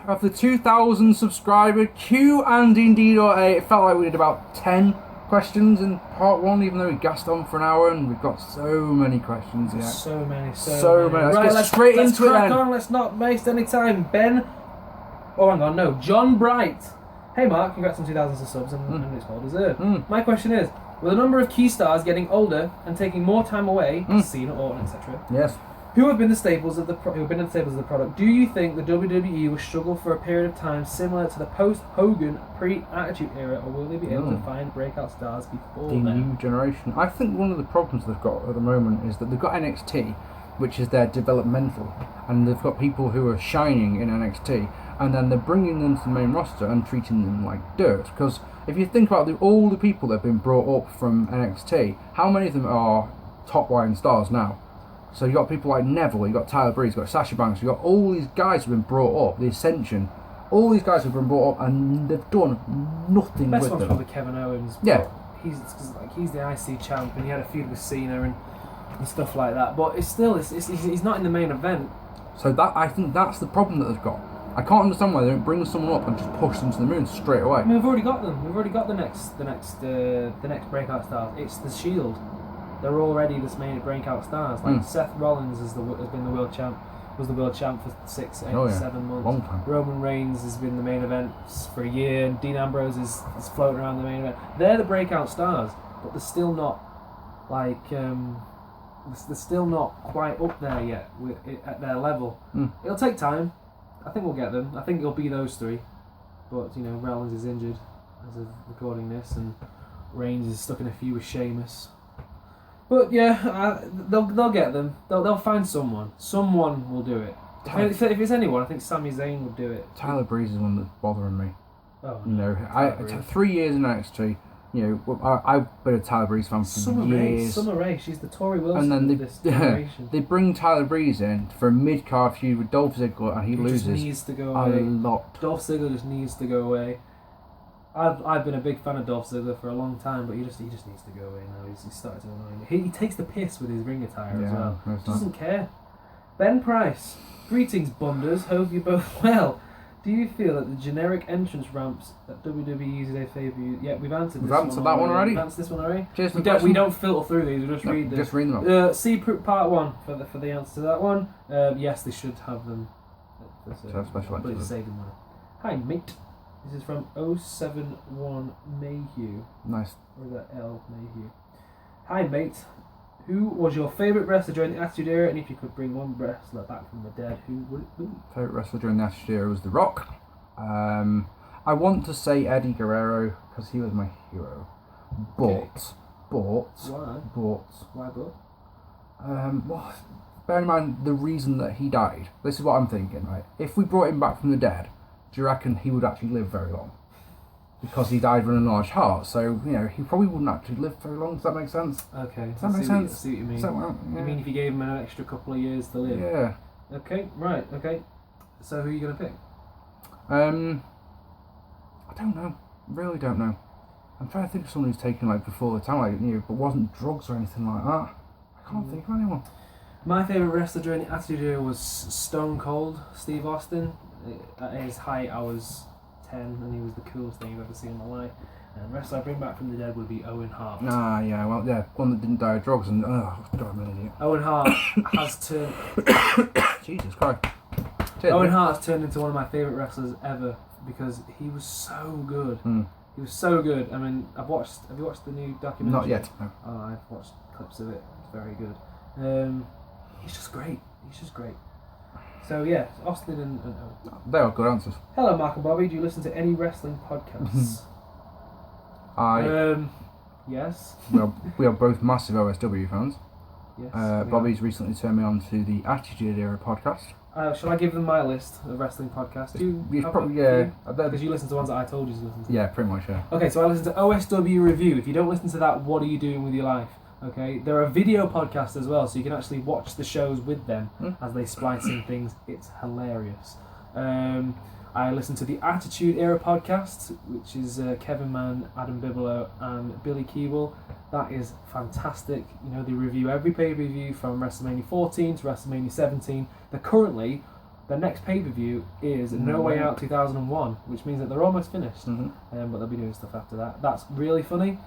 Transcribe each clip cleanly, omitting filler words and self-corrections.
of the 2,000 subscriber Q and Indeed.A. It felt like we did about 10 questions in part 1, even though we gassed on for an hour, and we've got so many questions yet. So many. Let's get straight into it then. Let's not waste any time. John Bright. Hey Mark, congrats on 2,000 subs and it's well deserved. My question is, with a number of key stars getting older and taking more time away, Cena, Orton, etc. Yes. Who have been the staples of the product? Do you think the WWE will struggle for a period of time similar to the post-Hogan, pre-Attitude Era, or will they be able to find breakout stars before the new generation? I think one of the problems they've got at the moment is that they've got NXT, which is their developmental, and they've got people who are shining in NXT, and then they're bringing them to the main roster and treating them like dirt. Because if you think about all the people that have been brought up from NXT, how many of them are top-line stars now? So you've got people like Neville, you've got Tyler Breeze, you've got Sasha Banks, you've got all these guys who've been brought up, the Ascension, all these guys who've been brought up and they've done nothing with them. Best one's probably Kevin Owens. Yeah. He's the IC champ and he had a feud with Cena and stuff like that, but he's not in the main event. So I think that's the problem that they've got. I can't understand why they don't bring someone up and just push them to the moon straight away. I mean, we've already got them. We've already got the next breakout stars. It's the Shield. They're already this main breakout stars. Like Seth Rollins has been the world champ. Was the world champ for 6, 8, 7 months. Long time. Roman Reigns has been the main event for a year. And Dean Ambrose is floating around the main event. They're the breakout stars, but they're still not they're still not quite up there yet at their level. It'll take time. I think we'll get them. I think it'll be those three. But Rollins is injured as of recording this, and Reigns is stuck in a feud with Sheamus. But yeah, they'll get them. They'll find someone. Someone will do it. If it's anyone, I think Sami Zayn will do it. Tyler Breeze is one that's bothering me. Oh, I 3 years in NXT. I've been a Tyler Breeze fan for years. Summer Rae, she's the Tori Wilson and then of this generation. They bring Tyler Breeze in for a mid-card feud with Dolph Ziggler, and he loses. Just needs to go away. A lot. Dolph Ziggler just needs to go away. I've been a big fan of Dolph Ziggler for a long time, but he just needs to go away now. He's started to annoy me. He takes the piss with his ring attire as well. He doesn't care. Ben Price, greetings Bunders, hope you're both well. Do you feel that the generic entrance ramps that WWE use they favour you? Yeah, we've answered this one. We've answered that one already? We've answered this one already? Cheers for we don't filter through these, we just read them. Just read them up. See part 1 for the answer to that one. Yes, they should have them. Special but it's saving money. Hi mate. This is from 071 Mayhew. Nice. Or is that L Mayhew? Hi mate. Who was your favourite wrestler during the Attitude Era, and if you could bring one wrestler back from the dead, who would it be? Favourite wrestler during the Attitude Era was The Rock. I want to say Eddie Guerrero because he was my hero. But Why? Why but? Well, bear in mind the reason that he died. This is what I'm thinking, right? If we brought him back from the dead, do you reckon he would actually live very long? Because he died with an enlarged heart, so he probably wouldn't actually live very long. Does that make sense? Okay. Does that make sense? I see what you mean. Yeah. You mean if you gave him an extra couple of years to live? Yeah. Okay. Right. Okay. So who are you gonna pick? I don't know. Really don't know. I'm trying to think of someone who's taken before the time, but wasn't drugs or anything like that. I can't think of anyone. My favourite wrestler during the Attitude Era was Stone Cold Steve Austin. At his height, I was 10, and he was the coolest thing I've ever seen in my life. And the wrestler I bring back from the dead would be Owen Hart. One that didn't die of drugs, and God, I'm an idiot. Owen Hart has turned. Jesus Christ. Owen Hart has turned into one of my favourite wrestlers ever because he was so good. He was so good. I mean, have you watched the new documentary? Not yet. No. Oh, I've watched clips of it. It's very good. He's just great. So yeah, Austin and Owen. They are good answers. Hello, Marc and Bobby. Do you listen to any wrestling podcasts? Yes. We are both massive OSW fans. Yes. Bobby's recently turned me on to the Attitude Era podcast. Shall I give them my list of wrestling podcasts? Because you listen to ones that I told you to listen to. Yeah, pretty much, yeah. Okay, so I listen to OSW Review. If you don't listen to that, what are you doing with your life? Okay, there are video podcasts as well, so you can actually watch the shows with them as they splice in things. It's hilarious. I listen to the Attitude Era podcast, which is Kevin Mann, Adam Bigelow, and Billy Keeble. That is fantastic. They review every pay-per-view from WrestleMania 14 to WrestleMania 17. They're currently the next pay-per-view is No Way Out 2001, which means that they're almost finished. Mm-hmm. But they'll be doing stuff after that. That's really funny.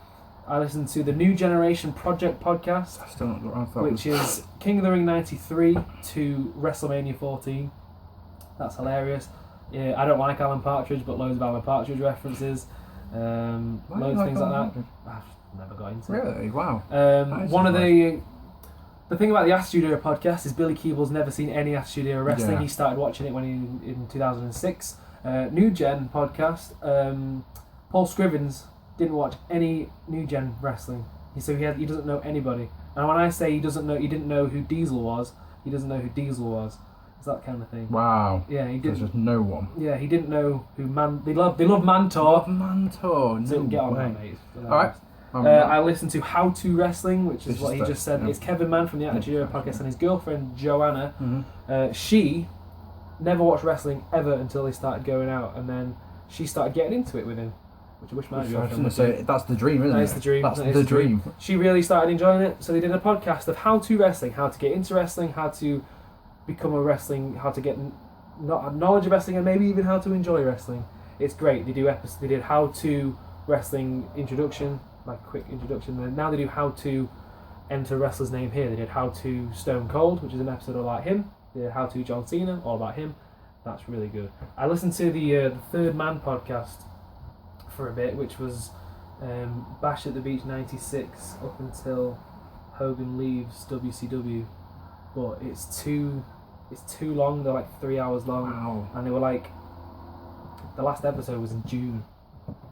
I listened to the New Generation Project podcast, I still not got around to that which is King of the Ring 93 to WrestleMania 14. That's hilarious. Yeah, I don't like Alan Partridge, but loads of Alan Partridge references. Loads of things like that. I've never got into it. Really? Wow. One of the thing about the Attitude Era podcast is Billy Keeble's never seen any Attitude Era wrestling. Yeah. He started watching it when in 2006. New Gen podcast. Paul Scrivens didn't watch any New Gen wrestling. He doesn't know anybody. And when I say he didn't know who Diesel was, he doesn't know who Diesel was. It's that kind of thing. Wow. Yeah, he didn't. There's just no one. Yeah, he didn't know who They love Mantor. Mantor. So No get on way. that, mate. Alright. I listened to How to Wrestling, which is This what is he the- just said. yeah. It's Kevin Mann from the Attitude Era podcast, and his girlfriend Joanna. Mm-hmm. She never watched wrestling ever until they started going out, and then she started getting into it with him, which I wish my I was girlfriend going would to say, do. that's the dream, isn't That it? is the dream. That's That is the the dream. dream. She really started enjoying it, so they did a podcast of how to wrestling, how to get into wrestling, how to become a wrestling, how to get knowledge of wrestling, and maybe even how to enjoy wrestling. It's great. They did how to wrestling introduction, like a quick introduction, and now they do how to enter a wrestler's name here. They did how to Stone Cold, which is an episode all about him. They did how to John Cena, all about him. That's really good. I listened to the Third Man podcast for a bit, which was Bash at the Beach 96 up until Hogan leaves WCW, but it's too long. They're like 3 hours long. Wow. And they were like, the last episode was in June,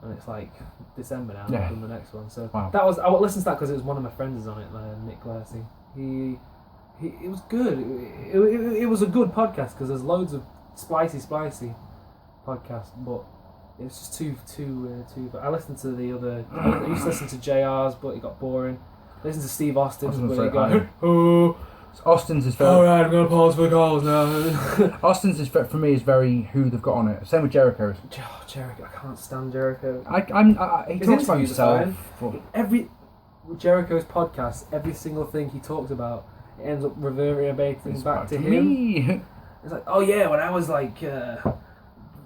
and it's like December now. Yeah. From the next one. So Wow. I listened to that because it was one of my friends is on it, Nick Glassy. It was good. It was a good podcast because there's loads of spicy podcasts, but it's just too. I listened to the other. I used to listen to JR's, but it got boring. I listened to Steve Austin's, I was but gonna it say, got. Oh, Austin's is very. alright, I'm gonna pause for the calls now. Austin's is for me is very who they've got on it. Same with Jericho's. Jericho, I can't stand Jericho. He His talks about interviews are himself. Every Jericho's podcast, every single thing he talks about, it ends up reverberating back to him. Me. It's like, oh yeah, when I was like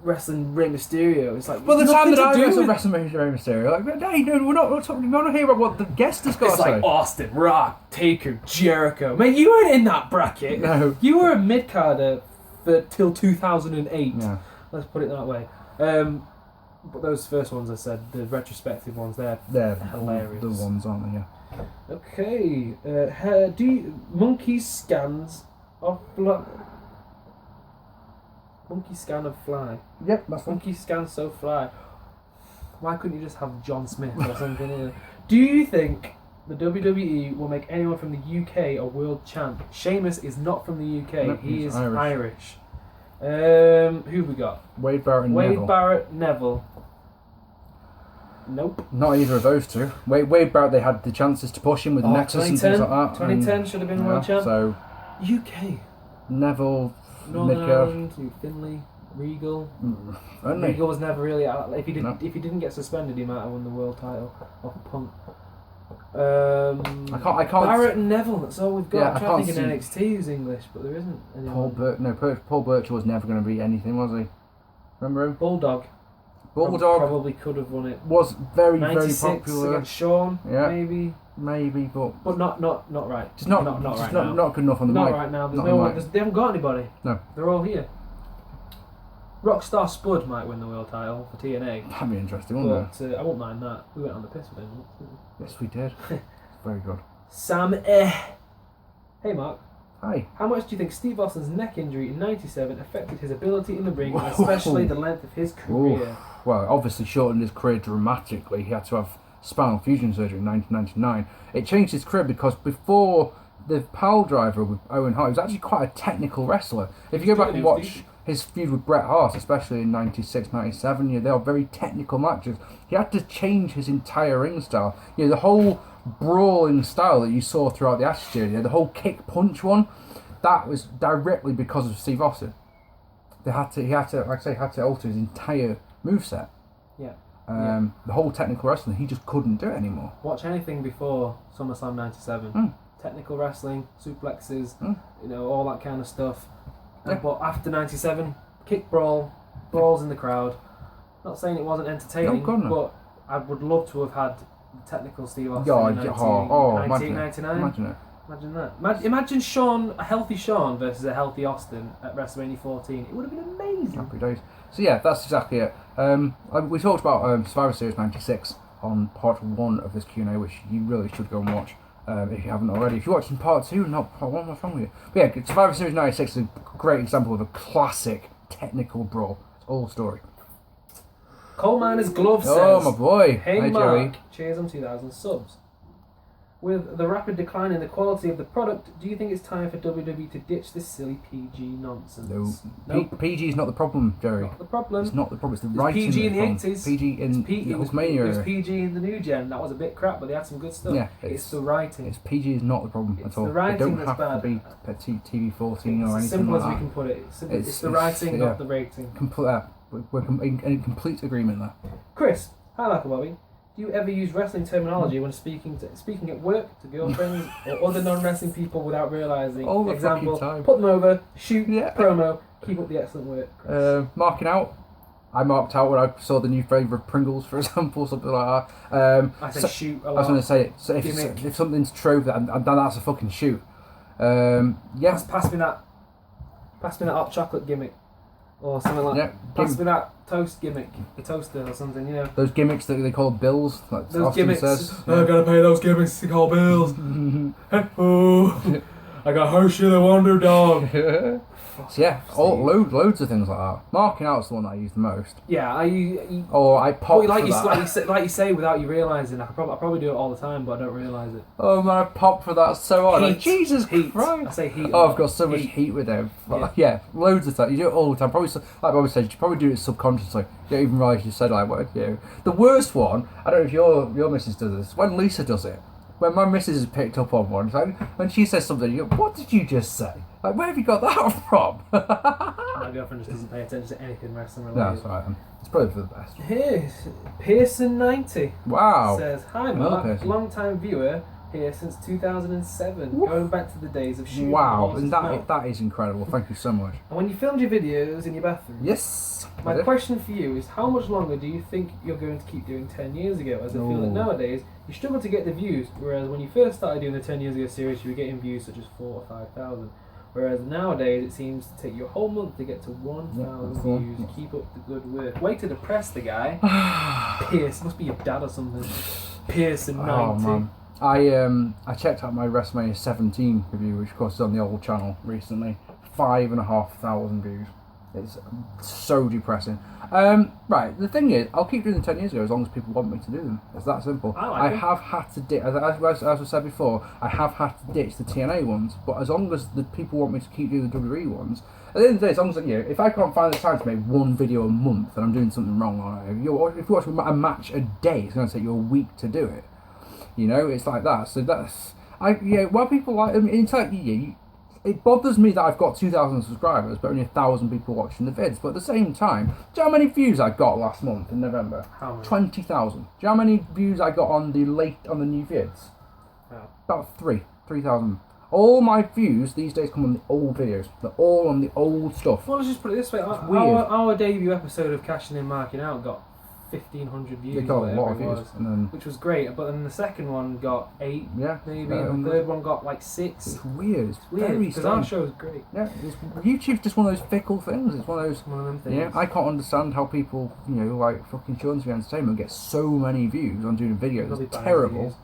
wrestling Rey Mysterio, it's like, Well, the time that I do wrestled Rey Mysterio, like, hey, no, we're not talking. We're not here about what the guest has got it's to like say. Austin, Rock, Taker, Jericho. Mate, you weren't in that bracket. No. You were a mid-carder till 2008. Yeah. Let's put it that way. But those first ones I said, the retrospective ones, they're hilarious. The ones, aren't they? Yeah. Okay. Monkey scans of Monkey scan of fly. Yep, that's one. Monkey scan so fly. Why couldn't you just have John Smith or something in it? Do you think the WWE will make anyone from the UK a world champ? Sheamus is not from the UK. Nope, he he's is Irish. Who have we got? Wade Barrett and Wade Neville. Barrett, Neville. Nope. Not either of those two. Wade Barrett, they had the chances to push him with Nexus and things like that. 2010 should have been world champ. So UK. Neville, Northern Midcard. Ireland, Finley, Regal. Only. Regal was never really out. If he didn't get suspended, he might have won the world title off Punk. I can't. Barrett and Neville. That's all we've got. Yeah, I'm I trying to can't think in NXT who's English, but there isn't anyone. Paul Birch was never going to be anything, was he? Remember him? Bulldog. Bulldog Probably could have won it. was very 96 popular. against Shawn. Yeah. Maybe, but not right. just not right now. not good enough on the Not mic. right now. There's Not no on one. the mic. They haven't got anybody. No. They're all here. Rockstar Spud might win the world title for TNA. That'd be interesting, wouldn't But I won't mind that. We went on the piss with him. it? Yes, we did. Very good. Sam Hey Mark, Hi. how much do you think Steve Austin's neck injury in '97 affected his ability in the ring, and especially the length of his career? Well, obviously shortened his career dramatically. He had to have spinal fusion surgery in 1999. It changed his career because before the pile driver with Owen Hart, he was actually quite a technical wrestler. If you go back and watch his feud with Bret Hart, especially in 96, 97, they are very technical matches. He had to change his entire ring style. The whole brawling style that you saw throughout the Attitude, the whole kick punch one, that was directly because of Steve Austin. He had to alter his entire moveset. Yeah. The whole technical wrestling, he just couldn't do it anymore. Watch anything before SummerSlam '97. Technical wrestling, suplexes, all that kind of stuff. But after 97, kick brawl, brawls in the crowd. Not saying it wasn't entertaining, but I would love to have had technical Steve Austin in 1999. Imagine it. Imagine that. Imagine Shawn, a healthy Shawn versus a healthy Austin at WrestleMania 14. It would have been amazing. Happy days. So yeah, that's exactly it. We talked about Survivor Series 96 on part 1 of this Q&A, which you really should go and watch if you haven't already. If you're watching part 2, not part 1, what's wrong with you? But yeah, Survivor Series 96 is a great example of a classic technical brawl. It's all story. Coal Miner's Glove says, oh my boy, hey Marc, Joey. cheers on 2,000 subs. With the rapid decline in the quality of the product, do you think it's time for WWE to ditch this silly PG nonsense? No. PG is not the problem, Jerry. Not the problem. It's not the problem, it's the writing. PG in the 80s. PG in the Hulkmania era. It was PG in the new gen. That was a bit crap, but they had some good stuff. Yeah, it's the writing. PG is not the problem at all. The writing it don't that's have bad. to be TV 14 or anything like that. As simple as we can put it. It's the writing, not the rating. We're in complete agreement there. Chris, hi Michael Bobby. Do you ever use wrestling terminology when speaking at work, to girlfriends, or other non-wrestling people without realising? All the example, fucking time. Put them over, shoot, promo, keep up the excellent work. Marking out. I marked out when I saw the new flavour of Pringles, for example, something like that. I say shoot a lot. I was going to say it. So if something's true, then that's a fucking shoot. Pass me that hot chocolate gimmick. Or something like that. Pass me that toast gimmick, the toaster or something, you know. Those gimmicks that they call bills, like those Austin gimmicks. says. I gotta pay those gimmicks to call bills. I got Hershey the Wonder Dog. So yeah, loads of things like that. Marking out's the one that I use the most. Yeah, I pop like for that. like you say without you realising. I probably do it all the time, but I don't realise it. Oh man, I pop for that so hard. Like, Jesus heat. Christ! I say heat. Oh, I've got so much heat with them. Yeah, loads of time. You do it all the time. Probably, like Bobby said, you probably do it subconsciously. You don't even realise you said like what you know. The worst one, I don't know if your missus does this. When Lisa does it, when my missus has picked up on one, like, when she says something, you go, "What did you just say? Like, where have you got that from?" My girlfriend just doesn't pay attention to anything wrestling related. No, that's right. It's probably for the best. Here's Pearson90. Wow. Says, hi Marc, long time viewer here since 2007, going back to the days of shooting. Wow, and that is incredible. Thank you so much. And when you filmed your videos in your bathroom, yes. My question for you is, how much longer do you think you're going to keep doing 10 years ago? As I feel that nowadays you struggle to get the views, whereas when you first started doing the 10 years ago series, you were getting views such as 4,000 or 5,000. Whereas nowadays it seems to take you a whole month to get to 1,000 views. Keep up the good work. Way to depress the guy. Pierce, must be your dad or something. Pearson90. Oh man. I checked out my WrestleMania 17 review, which of course is on the old channel recently. 5,500 views. It's so depressing. Right, the thing is, I'll keep doing the 10 years ago as long as people want me to do them. It's that simple. I have had to ditch, as I said before, I have had to ditch the TNA ones, but as long as the people want me to keep doing the WWE ones, at the end of the day, as long as, if I can't find the time to make one video a month, then I'm doing something wrong. If you watch a match a day, it's going to take you a week to do it. It's like that. So that's, while people like, it's like, it bothers me that I've got 2,000 subscribers, but only 1,000 people watching the vids. But at the same time, do you know how many views I got last month in November? How many? 20,000. Do you know how many views I got on the new vids? Oh. About 3,000. All my views these days come on the old videos. They're all on the old stuff. Well, let's just put it this way. Our debut episode of Cashing In, Marking Out got 1,500 views. They got a lot of views, which was great. But then the second one got 8, maybe, and the third one got like 6. It's weird. It's weird because our show's great. Yeah, YouTube's just one of those fickle things. It's one of them things. Yeah, I can't understand how people, like fucking Sean TV Entertainment get so many views on doing a video. It's terrible.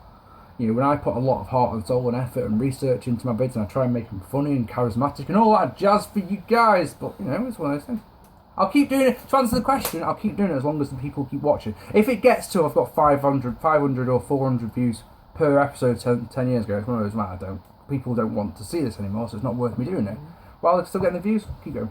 When I put a lot of heart and soul and effort and research into my vids and I try and make them funny and charismatic and all that jazz for you guys, but it's one of those things. I'll keep doing it. To answer the question, I'll keep doing it as long as the people keep watching. If it gets to I've got 500 or 400 views per episode 10 years ago, it's one of those, people don't want to see this anymore, so it's not worth me doing it. While they're still getting the views, keep going.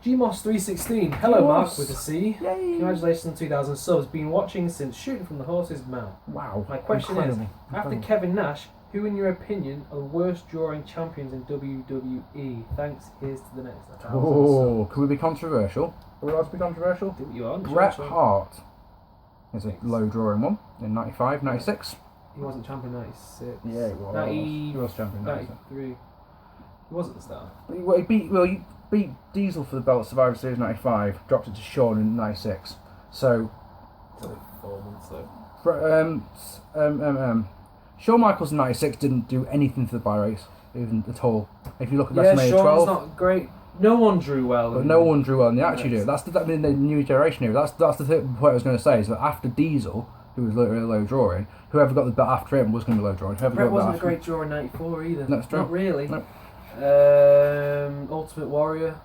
GMOS316, hello Marc with a C. Yay. Congratulations on 2,000 subs. Been watching since Shooting from the Horse's Mouth. Wow. My question is, after Kevin Nash, who in your opinion are the worst drawing champions in WWE? Thanks, here's to the next 1,000. Can we be controversial? Are we allowed to be controversial? Do what you want. Bret Hart is a low drawing one in 95, 96. He wasn't champion 96. Yeah, he was. He was champion 96. 93. He was at the start. He beat Diesel for the belt at Survivor Series 95, dropped it to Shawn in 96. So, It's only 4 months though. Shawn Michaels in 96 didn't do anything for the buy race, even at all. If you look at Yeah, WrestleMania Shawn's 12, not great. No one drew well. but no one drew well, and they actually do. That's the new generation here. That's the point I was going to say, is that after Diesel, who was really low drawing, whoever got the belt after him was going to be low drawing. Bret wasn't a great draw in 94 either. That's true. Not really. No. Ultimate Warrior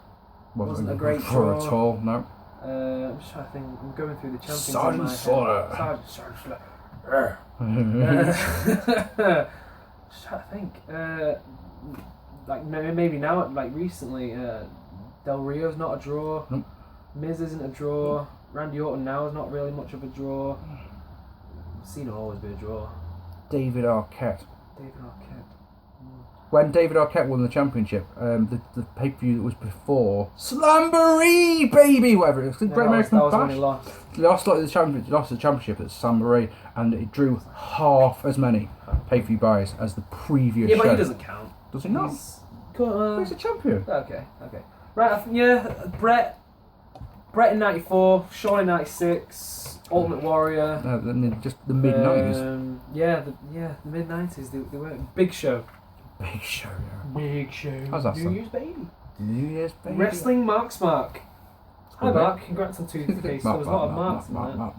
wasn't a great draw draw. at all, no. I'm just trying to think. I'm going through the champions in my Sergeant head. Slaughter. Sergeant Slaughter. Just trying to think. Like maybe now, like recently, Del Rio's not a draw. Nope. Miz isn't a draw. Randy Orton now is not really much of a draw. Cena will always be a draw. David Arquette. David Arquette. When David Arquette won the championship, the pay-per-view that was before Slamboree, baby, whatever it was. Great American that was when Bash. he lost. He lost the championship at Slamboree, and it drew half as many pay-per-view buys as the previous show. Yeah, but he doesn't count. Does he not? He's He's a champion. Okay. Right, Bret in 94, Shawn in 96, Ultimate Warrior. No, just the mid-90s. The mid-90s. They were Big Show. Big show, yeah. Big Show. How's that New sound? Year's Baby. New Year's baby. Wrestling Marc. Hi Good, Marc, congrats on 2 cases. There was a lot of Marks in there.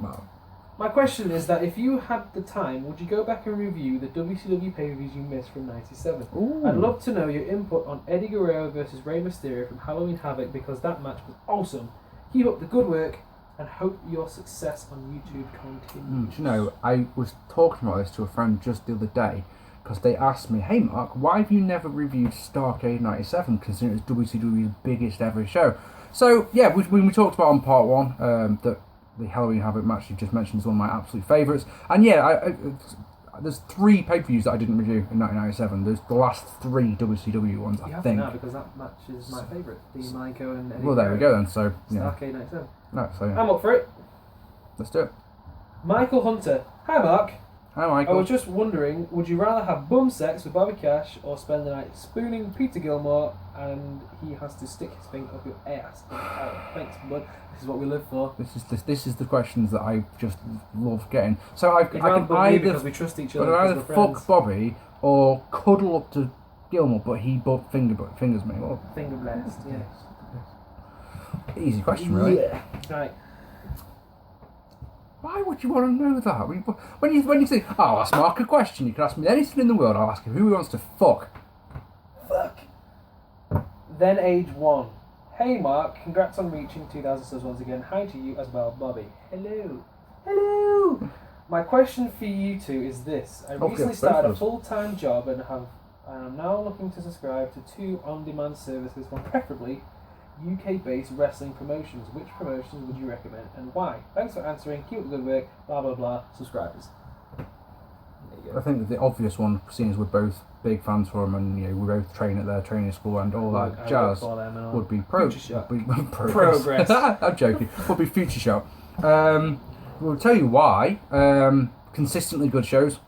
My question is that if you had the time, would you go back and review the WCW pay-per-views you missed from 97? Ooh. I'd love to know your input on Eddie Guerrero versus Rey Mysterio from Halloween Havoc, because that match was awesome. Keep up the good work and hope your success on YouTube continues. You know, I was talking about this to a friend just the other day, because they asked me, hey Mark, why have you never reviewed Starrcade 97, considering it's WCW's biggest ever show? So, yeah, we talked about on part 1 that the Halloween Havoc match you just mentioned is one of my absolute favourites. And yeah, there's 3 pay-per-views that I didn't review in 1997. There's the last 3 WCW ones, I think. Now, because that match is my favourite. Dean Malenko and Eddie Well, there we go then. So, yeah. Starrcade 97. No, so yeah. I'm up for it. Let's do it. Michael Hunter. Hi Mark. Hi I Michael. was just wondering, would you rather have bum sex with Bobby Cash or spend the night spooning Peter Gilmore and he has to stick his finger up your ass? Thanks, bud. This is what we live for. This is the questions that I just love getting. So I can either, because we trust each other. But I either fuck Bobby or cuddle up to Gilmore, but he fingers me. Well, Finger blast, yes. Easy question, really. Yeah. Right. Why would you want to know that? When you think, oh, I'll ask Mark a question, you can ask me anything in the world, I'll ask him who he wants to fuck. Fuck. Then age 1. Hey Mark, congrats on reaching 2,000 subs once again. Hi to you as well, Bobby. Hello. Hello. My question for you two is this. I recently started a full-time job and am now looking to subscribe to 2 on-demand services, one preferably UK-based wrestling promotions. Which promotions would you recommend and why? Thanks for answering. Keep up the good work. Blah blah blah. Subscribers. I think that the obvious one, seeing as we're both big fans for him, and we both train at their training school and all that jazz, would be Progress. I'm joking. Would be Future Shot. We'll tell you why. Consistently good shows,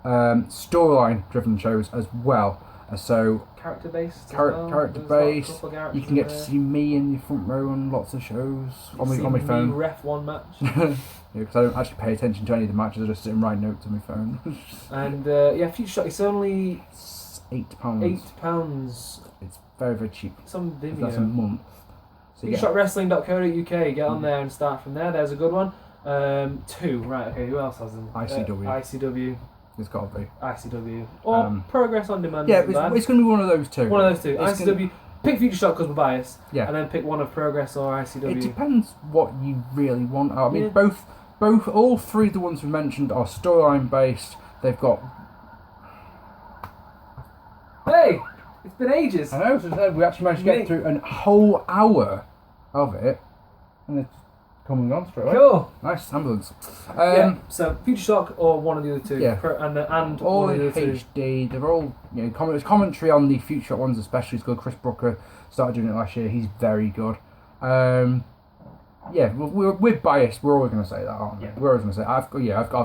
storyline-driven shows as well. So character-based. Character-based. You can get to see me in the front row on lots of shows on my phone. Me ref one match. Because I don't actually pay attention to any of the matches. I just sit and write notes on my phone. And Future Shot. It's only £8. £8. It's very, very cheap. Some Vimeo. That's a month. So FutureShotWrestling.co.uk. Get on there and start from there. There's a good one. 2. Right. Okay. Who else has them? ICW. ICW. It's got to be. ICW. Or Progress on Demand. Yeah, it's going to be one of those two. One of those two. ICW. Pick Future Shot because we're biased. Yeah. And then pick one of Progress or ICW. It depends what you really want. I mean, all 3 of the ones we mentioned are storyline based. They've got. Hey! It's been ages. I know, so we actually managed to get through a whole hour of it. And it's coming on straight away. Cool. Nice, ambulance. So Future Shock or one of the other 2. Yeah. And all one in of the other 2. HD. They're all, commentary on the Future Shock ones especially is good. Chris Brooker started doing it last year. He's very good. We're biased. We're always going to say that, aren't we? Yeah. We're always going to say I've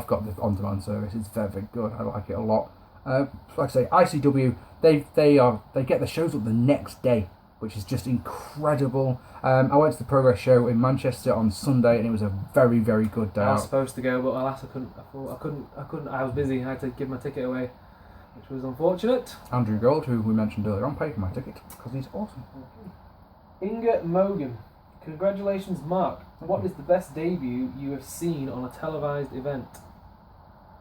got the on-demand service. It's very, very good. I like it a lot. Like I say, ICW, they get the shows up the next day, which is just incredible. I went to the Progress show in Manchester on Sunday, and it was a very, very good day. I was supposed to go, but alas, I couldn't. I was busy. I had to give my ticket away, which was unfortunate. Andrew Gold, who we mentioned earlier on, paid for my ticket because he's awesome. Inga Mogan, congratulations, Mark. What is the best debut you have seen on a televised event?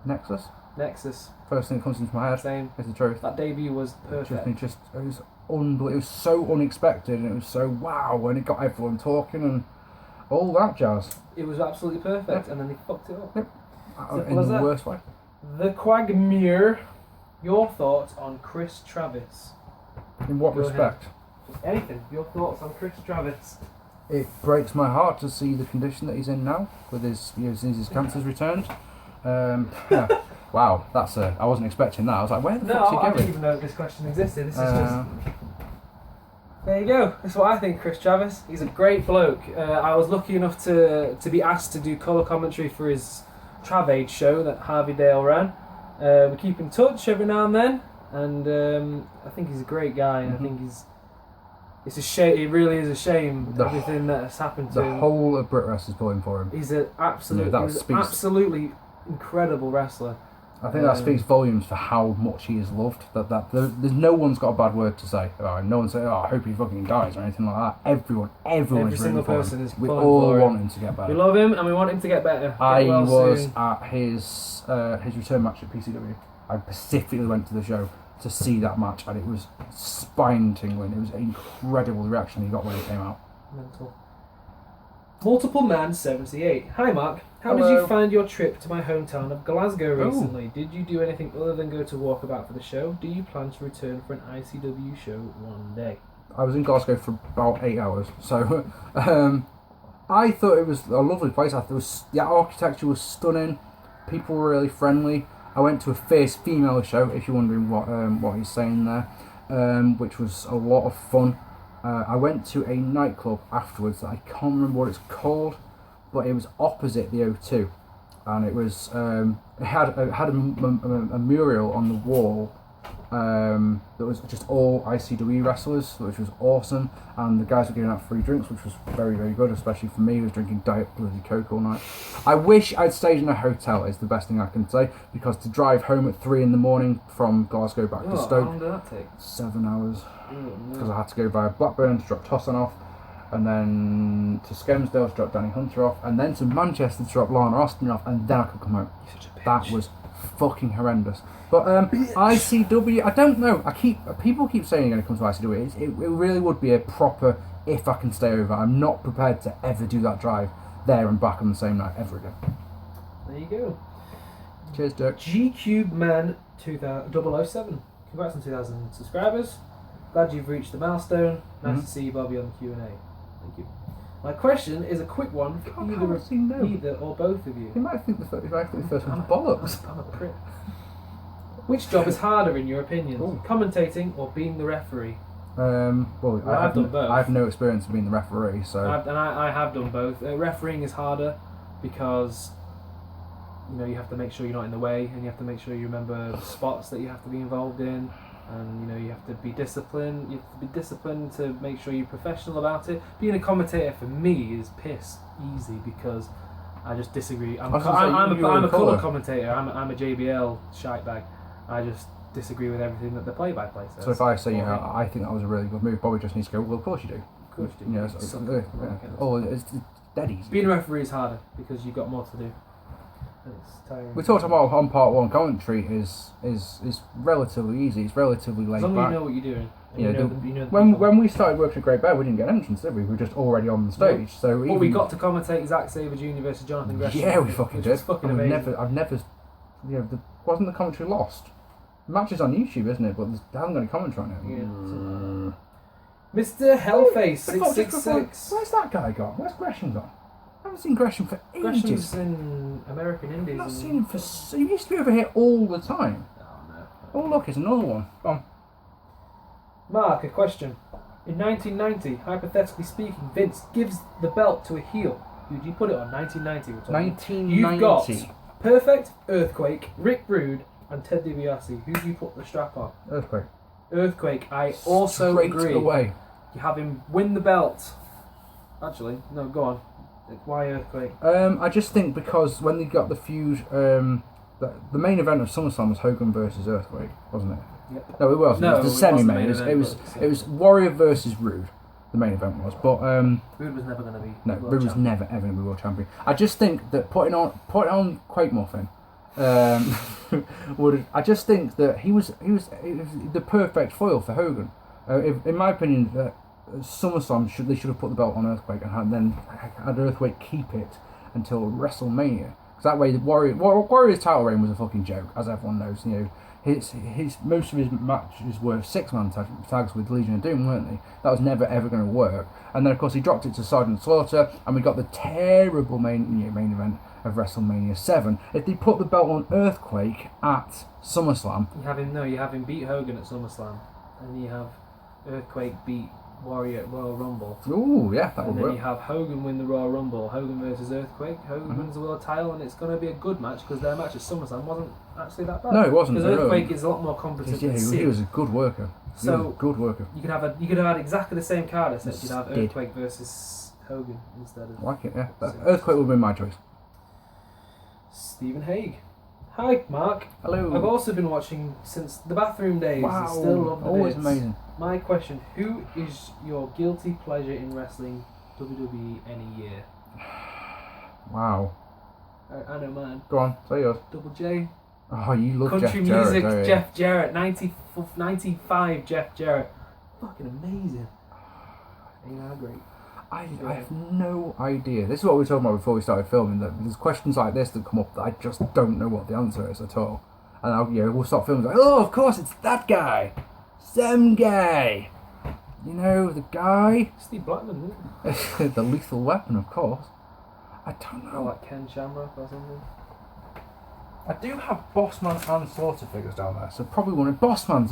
Nexus. First thing that comes into my head. Same. Is the truth. That debut was perfect. It was unbelievable. It was so unexpected, and it was so wow, and it got everyone talking and all that jazz. It was absolutely perfect, and then they fucked it up. Yep. In the worst way. The Quagmire, your thoughts on Chris Travis? In what respect? Just anything. Your thoughts on Chris Travis? It breaks my heart to see the condition that he's in now, with his since his cancer's returned. Yeah. Wow, I wasn't expecting that. I was like, where the fuck's he going? I didn't even know this question existed. This is just... There you go. That's what I think, Chris Travis. He's a great bloke. I was lucky enough to be asked to do colour commentary for his Travage show that Harvey Dale ran. We keep in touch every now and then, and I think he's a great guy. And I think it's a shame. It really is a shame everything that has happened to him. The whole of BritWres is pulling for him. He's an absolutely incredible wrestler. I think that speaks volumes for how much he is loved. There's no one's got a bad word to say. No one say, "Oh, I hope he fucking dies" or anything like that. Every Every single person is. We all want him to get better. We love him and we want him to get better. I was at his return match at PCW. I specifically went to the show to see that match, and it was spine tingling. It was incredible the reaction he got when he came out. Mental. Multiple Man 78. Hi Mark. How Hello. did you find your trip to my hometown of Glasgow recently? Did you do anything other than go to walkabout for the show? Do you plan to return for an ICW show one day? I was in Glasgow for about 8 hours, so I thought it was a lovely place. I thought the architecture was stunning. People were really friendly. I went to a fierce female show, if you're wondering what he's saying there, which was a lot of fun. I went to a nightclub afterwards that I can't remember what it's called, but it was opposite the O2, and it was it had a mural on the wall that was just all ICW wrestlers, which was awesome, and the guys were giving out free drinks, which was very, very good, especially for me who was drinking Diet Bloody Coke all night. I wish I'd stayed in a hotel, is the best thing I can say, because to drive home at 3 a.m. from Glasgow back to Stoke, how long did that take? 7 hours, because I had to go via Blackburn to drop Tosson off, and then to Skelmersdale to drop Danny Hunter off, and then to Manchester to drop Lana Austin off, and then I could come home. You're such a bitch. That was fucking horrendous. But ICW, I don't know. People keep saying when it comes to ICW, it really would be a proper if I can stay over. I'm not prepared to ever do that drive there and back on the same night ever again. There you go. Cheers, Dirk. G-Cube Man 007. Congrats on 2,000 subscribers. Glad you've reached the milestone. Nice to see you, Bobby, on the Q&A. Thank you. My question is a quick one for either or both of you. You might think the first one's bollocks. I'm a prick. Which job is harder in your opinion? Ooh. Commentating or being the referee? Well, I've done both. I have no experience of being the referee, so... I have done both. Refereeing is harder because you have to make sure you're not in the way, and you have to make sure you remember the spots that you have to be involved in, and you have to be disciplined. You have to be disciplined to make sure you're professional about it. Being a commentator for me is piss easy because I just disagree. I'm a colour commentator. I'm a JBL shite bag. I just disagree with everything that the play-by-play says. So if I say, I think that was a really good move, Bobby just needs to go, well, of course you do. Of course you do. It's dead easy. Being a referee is harder because you've got more to do. It's tiring. We talked about on part one, commentary is relatively easy. It's relatively laid back. As long as you know what you're doing. When we started working at Great Bear, we didn't get an entrance, did we? We were just already on the stage. So we got to commentate Zack Sabre Jr. versus Jonathan Gresham. Yeah, we fucking did. Fucking amazing. I've never, wasn't the commentary lost? The match is on YouTube, isn't it? But they haven't got any commentary on it. Yeah. Mr. Hellface 666. Where's that guy gone? Where's Gresham gone? I haven't seen Gresham for ages. Gresham's in American Indies. I've not seen him for... He used to be over here all the time. Oh, no. Oh, look, it's another one. Go on. Mark, a question. In 1990, hypothetically speaking, Vince gives the belt to a heel. Who do you put it on? 1990. 1990. You've got Perfect, Earthquake, Rick Rude, And Ted DiBiase, who do you put the strap on? Earthquake. Earthquake, I also Straight agree. away. You have him win the belt. Actually, no, go on. Why Earthquake? I just think because when they got the feud, the main event of SummerSlam was Hogan versus Earthquake, wasn't it? Yep. No, it wasn't. No, it was the it wasn't the semi-main. main It was Warrior versus Rude. The main event was, but Rude was never going to be. Rude was never ever going to be world champion. I just think that putting on Quake Muffin, I just think that he was the perfect foil for Hogan. In my opinion, that SummerSlam they should have put the belt on Earthquake and then had Earthquake keep it until WrestleMania. Because that way the Warrior's title reign was a fucking joke, as everyone knows. You know, his most of his matches were 6-man tags with Legion of Doom, weren't they? That was never ever going to work. And then of course he dropped it to Sergeant Slaughter, and we got the terrible main event of WrestleMania 7. If they put the belt on Earthquake at SummerSlam, you have him beat Hogan at SummerSlam, and you have Earthquake beat Warrior at Royal Rumble. Ooh, yeah, that would And then work. you have Hogan win the Royal Rumble, Hogan versus Earthquake. Hogan wins the world title, and it's going to be a good match because their match at SummerSlam wasn't actually that bad. No, it wasn't. Because Earthquake is a lot more competent. Yeah, he was a good worker. So good worker. You could have had exactly the same card, except you'd have Earthquake versus Hogan instead of. Like it, yeah. Earthquake would have been my choice. Stephen Haig. Hi, Mark. Hello. I've also been watching since the bathroom days. Wow. And still love the Always bits. amazing. My question: who is your guilty pleasure in wrestling? WWE any year? Wow. I know mine. Go on, say yours. Double J. Oh, you love Country Jeff music, Jarrett, Jeff Jarrett. 95 Jeff Jarrett. Fucking amazing. Ain't that great? I have no idea. This is what we were talking about before we started filming. That there's questions like this that come up that I just don't know what the answer is at all. And we'll start filming like, oh, of course it's that guy, some guy. You know, the guy. Steve Blackman, isn't it? The Lethal Weapon, of course. I don't know. Or like Ken Shamrock or something. I do have Bossman and Slaughter figures down there, so probably one of Bossman's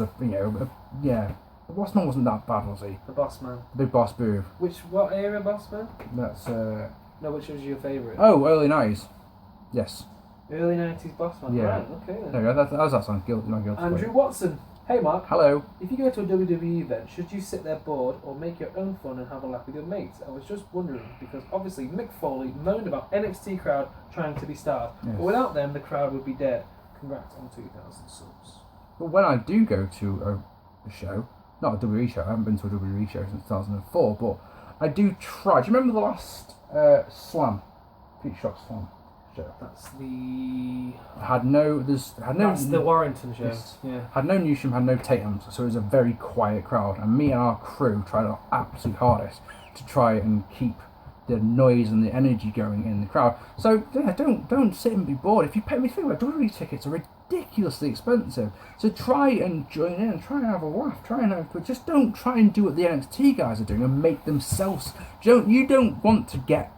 yeah. The Bossman wasn't that bad, was he? The Boss Man. The Big Boss Boo. What era Boss Man? That's No, which was your favourite? Oh, early 90s. Yes. Early 90s Boss Man. Yeah. Right, okay then. There we go. That was that song. My guilty Andrew pleasure. Watson. Hey Mark. Hello. If you go to a WWE event, should you sit there bored or make your own fun and have a laugh with your mates? I was just wondering, because obviously Mick Foley moaned about NXT crowd trying to be stars, Yes. but without them the crowd would be dead. Congrats on 2,000 subs. But when I do go to a show, not a WWE show, I haven't been to a WWE show since 2004, but I do try. Do you remember the last Slam? Pete Shock Slam show? That's the... That's the Warrington show. Yes. Yeah. Had no Newsham, had no Tatum's, so it was a very quiet crowd. And me and our crew tried our absolute hardest to try and keep the noise and the energy going in the crowd. So yeah, don't sit and be bored. If you pay me, think about WWE tickets are ridiculously expensive. So try and join in and try and have a laugh. But just don't try and do what the NXT guys are doing and make themselves. You don't want to get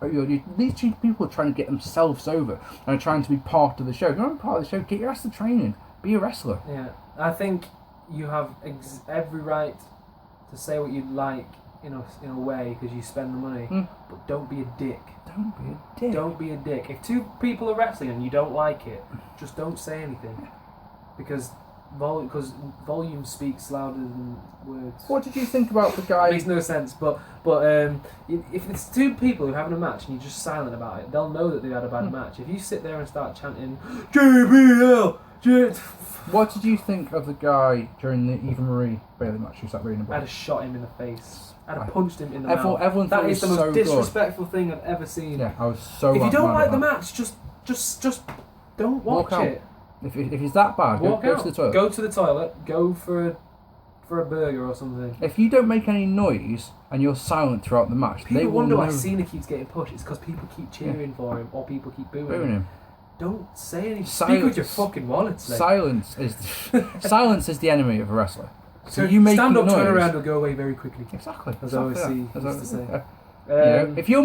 these two people are trying to get themselves over and are trying to be part of the show. If you're not part of the show, get your ass to training. Be a wrestler. Yeah, I think you have every right to say what you'd like in a way because you spend the money, but don't be a dick. Don't be a dick. Don't be a dick. If two people are wrestling and you don't like it, just don't say anything, because volume speaks louder than words. What did you think about the guy? It makes no sense, but if it's two people who are having a match and you're just silent about it, they'll know that they've had a bad match. If you sit there and start chanting JBL, what did you think of the guy during the Eva Marie Bailey match who sat reading the I'd book? have shot him in the face. I'd have punched him in the mouth. Everyone thought That it is was the so most good. disrespectful thing I've ever seen. Yeah, I was so. If you don't mad like at the that. match, just don't watch Walk out. it. If it's that bad, Walk go out. to the toilet. Go to the toilet. Go for a burger or something. If you don't make any noise and you're silent throughout the match, People they will wonder why know. Cena keeps getting pushed. It's because people keep cheering for him or people keep booing him. Don't say anything. Speak with your fucking wallets, mate. Silence is the enemy of a wrestler. So Turn- you make stand up, noise. turn around, will go away very quickly. Exactly. As I always exactly see. that. Used to say. You know, if you're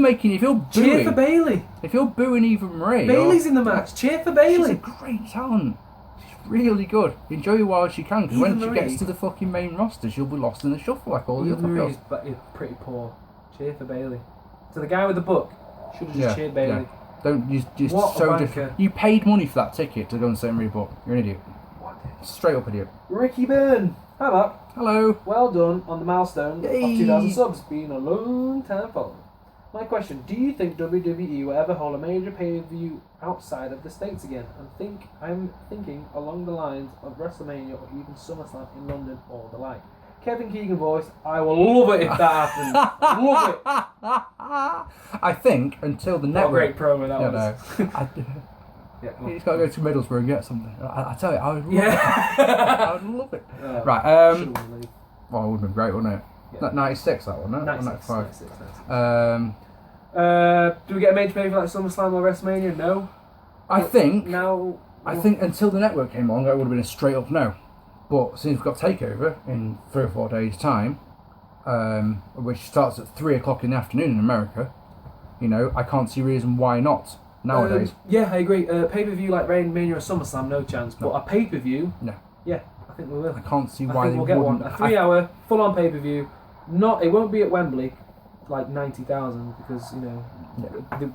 cheer for booing, Bailey. if you're booing Eva Marie, Bailey's in the match. Cheer for Bailey. She's a great talent. She's really good. Enjoy her while she can, because when Eva she Marie. gest to the fucking main roster, she'll be lost in the shuffle like all the Eva other Marie girls. is pretty poor. Cheer for Bailey. So the guy with the book should have just cheered Bailey. Yeah. Don't just What a so wanker. different. You paid money for that ticket to go and sit and read a book. You're an idiot. Wow. Straight up idiot. Ricky Byrne. Hi, Marc. Hello. Well done on the milestone Yay. of 2,000 subs. Been a long time following. My question, do you think WWE will ever hold a major pay-per-view outside of the States again? I'm thinking along the lines of WrestleMania or even SummerSlam in London or the like. Kevin Keegan voice, I will love it if that happens. Love it. I think until the What a network... great promo that was. No. Yeah, He's got to go to Middlesbrough and get something. I tell you, I would love it. I would love it. Right, well, it would have been great, wouldn't it? Yeah. 96, that one, no? 96. Do we get a major pay for like SummerSlam or WrestleMania? No. I think until the network came along, it would have been a straight up no. But since we've got Takeover in 3 or 4 days' time, which starts at 3 o'clock in the afternoon in America, you know, I can't see a reason why not nowadays. Yeah, I agree. Pay-per-view like Mania or SummerSlam, no chance. But a pay-per-view, no. Yeah, I think we will. I can't see why they we'll get wouldn't. one. A 3-hour full-on pay-per-view. It won't be at Wembley, like 90,000 because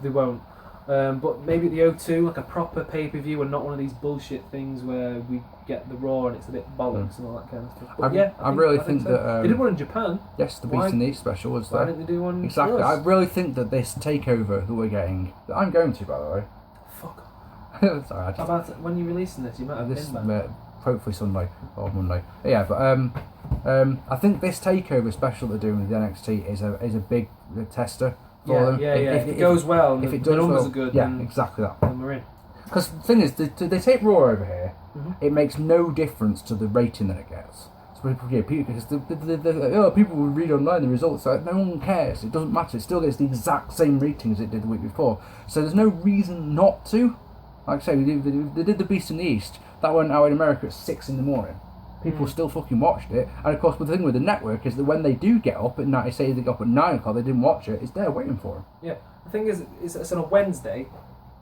they won't. But maybe at the O2, like a proper pay-per-view, and not one of these bullshit things where we get the Raw and it's a bit bollocks and all that kind of stuff. But I really think so. that they did one in Japan. Yes, the Beast in the East special was there. Why didn't they do one? Exactly. I really think that this takeover that we're getting, that I'm going to, by the way. Fuck off. Sorry, How about when you're releasing this? You might have been back. Hopefully Sunday or Monday. Yeah, but I think this takeover special they're doing with the NXT is a big tester for them. Yeah. If it goes well, if the numbers are good, yeah, exactly that. Then we're in. Because the thing is, they take Raw over here. Mm-hmm. It makes no difference to the rating that it gets. So people will read online the results. So no one cares. It doesn't matter. It still gets the exact same ratings it did the week before. So there's no reason not to. Like I say, they did the Beast in the East. That went out in America at 6 in the morning. People still fucking watched it. And of course, the thing with the network is that when they do get up at night, say they get up at 9 o'clock, they didn't watch it, it's there waiting for them. Yeah. The thing is, it's on a Wednesday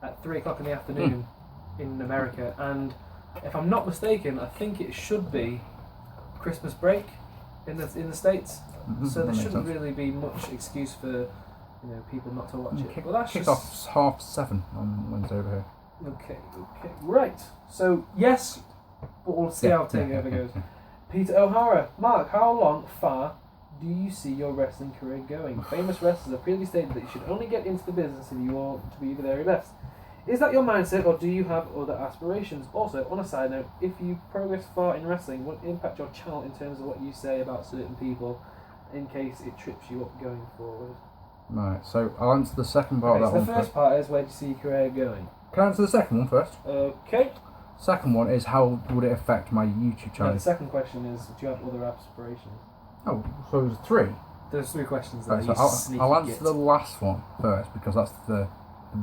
at 3 o'clock in the afternoon in America. And if I'm not mistaken, I think it should be Christmas break in the States. Mm-hmm. So there shouldn't really be much excuse for people not to watch it. Well, that's Kick-off's 7:30 on Wednesday over here. Okay, right. So, yes, but we'll see how Takeover goes. Peter O'Hara, Marc, how far do you see your wrestling career going? Famous wrestlers have previously stated that you should only get into the business if you want to be the very best. Is that your mindset, or do you have other aspirations? Also, on a side note, if you progress far in wrestling, will it impact your channel in terms of what you say about certain people, in case it trips you up going forward? Right, so I'll answer the second part of that one. The first part is, where do you see your career going? Can I answer the second one first? Okay. Second one is, how would it affect my YouTube channel? The second question is, do you have other aspirations? Oh, so there's 3? There's 3 questions there. Right, so I'll answer the last one first, because that's the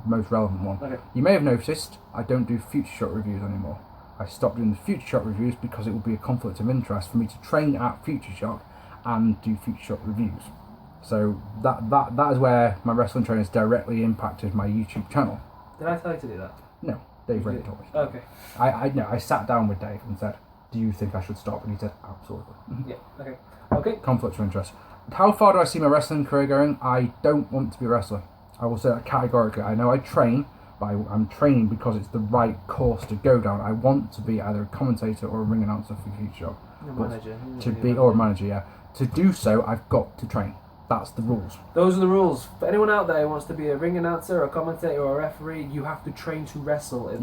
most relevant one. Okay. You may have noticed I don't do Future Shot reviews anymore. I stopped doing the Future Shot reviews because it would be a conflict of interest for me to train at Future Shot and do Future Shot reviews. So that is where my wrestling training has directly impacted my YouTube channel. Did I tell you to do that? No, Dave Ray told me. Okay. I sat down with Dave and said, "Do you think I should stop?" And he said, "Absolutely." Yeah. Okay. Conflict of interest. How far do I see my wrestling career going? I don't want to be a wrestler. I will say that categorically. I know I train, but I'm training because it's the right course to go down. I want to be either a commentator or a ring announcer for Future Shot. Or a manager, yeah. To do so, I've got to train. That's the rules. Those are the rules. For anyone out there who wants to be a ring announcer, a commentator, or a referee, you have to train to wrestle. Yes.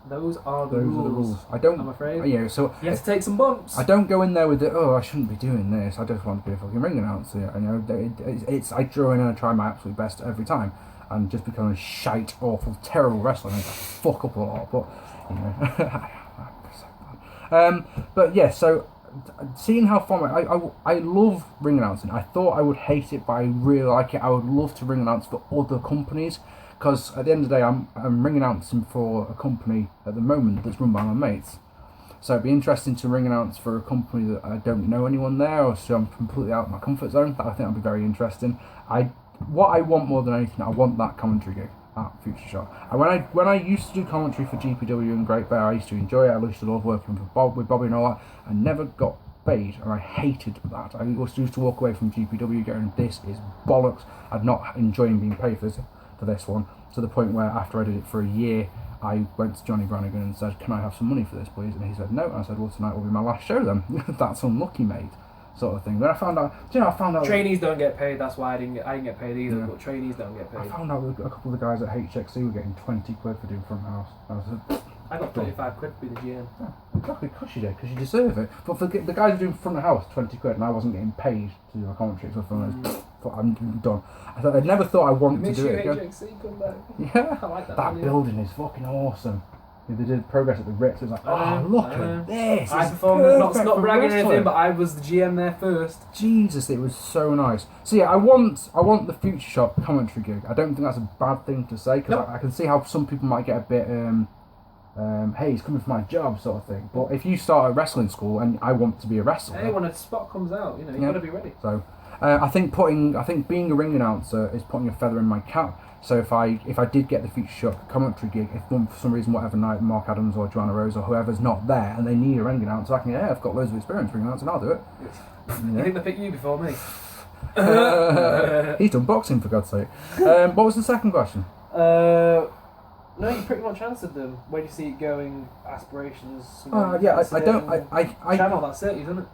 Those are the rules. I'm afraid. Yeah, so you have to take some bumps. I don't go in there with I shouldn't be doing this. I just want to be a fucking ring announcer. I draw in and I try my absolute best every time, and just become a shite, awful, terrible wrestler. I fuck up a lot, but but yeah, so. Seeing how far I love ring announcing. I thought I would hate it, but I really like it. I would love to ring announce for other companies, because at the end of the day, I'm ring announcing for a company at the moment that's run by my mates. So it'd be interesting to ring announce for a company that I don't know anyone there, or so I'm completely out of my comfort zone. I think that'd be very interesting. What I want more than anything, I want that commentary gig at Future Shot. And when I used to do commentary for GPW and Great Bear, I used to enjoy it. I used to love working with Bobby and all that. I never got paid, and I hated that. I used to walk away from GPW going, "This is bollocks." I'd not enjoying being paid for this one, to the point where after I did it for a year, I went to Johnny Brannigan and said, "Can I have some money for this, please?" And he said, "No." And I said, "Well, tonight will be my last show then." That's unlucky, mate. Sort of thing. Then I found out. I found out trainees don't get paid. That's why I didn't get paid either. But trainees don't get paid. I found out that a couple of the guys at HXC were getting 20 quid for doing front house. I got 35 quid to be the GM. Yeah, exactly, of course you did, because you deserve it. But for the guys who doing front of house, 20 quid, and I wasn't getting paid to do a commentary, so I'm done. I never thought I wanted to do it again. HXC come back. Yeah, I like that. That building is fucking awesome. They did progress at the Ritz. It was like, look at this. I performed, not bragging or anything, but I was the GM there first. Jesus, it was so nice. So yeah, I want the Future Shop commentary gig. I don't think that's a bad thing to say, because I can see how some people might get a bit, hey, he's coming for my job sort of thing. But if you start a wrestling school and I want to be a wrestler, hey, when a spot comes out, you got to be ready. So I think being a ring announcer is putting a feather in my cap. So if I did get the Future Shock commentary gig, if for some reason whatever night Marc Adams or Joanna Rose or whoever's not there and they need a ring announcer, I can I've got loads of experience ring announcing, I'll do it. You think they pick you before me? He's done boxing, for God's sake. What was the second question? No, you pretty much answered them. Where do you see it going? Aspirations. Yeah, I channel. That's it, isn't it?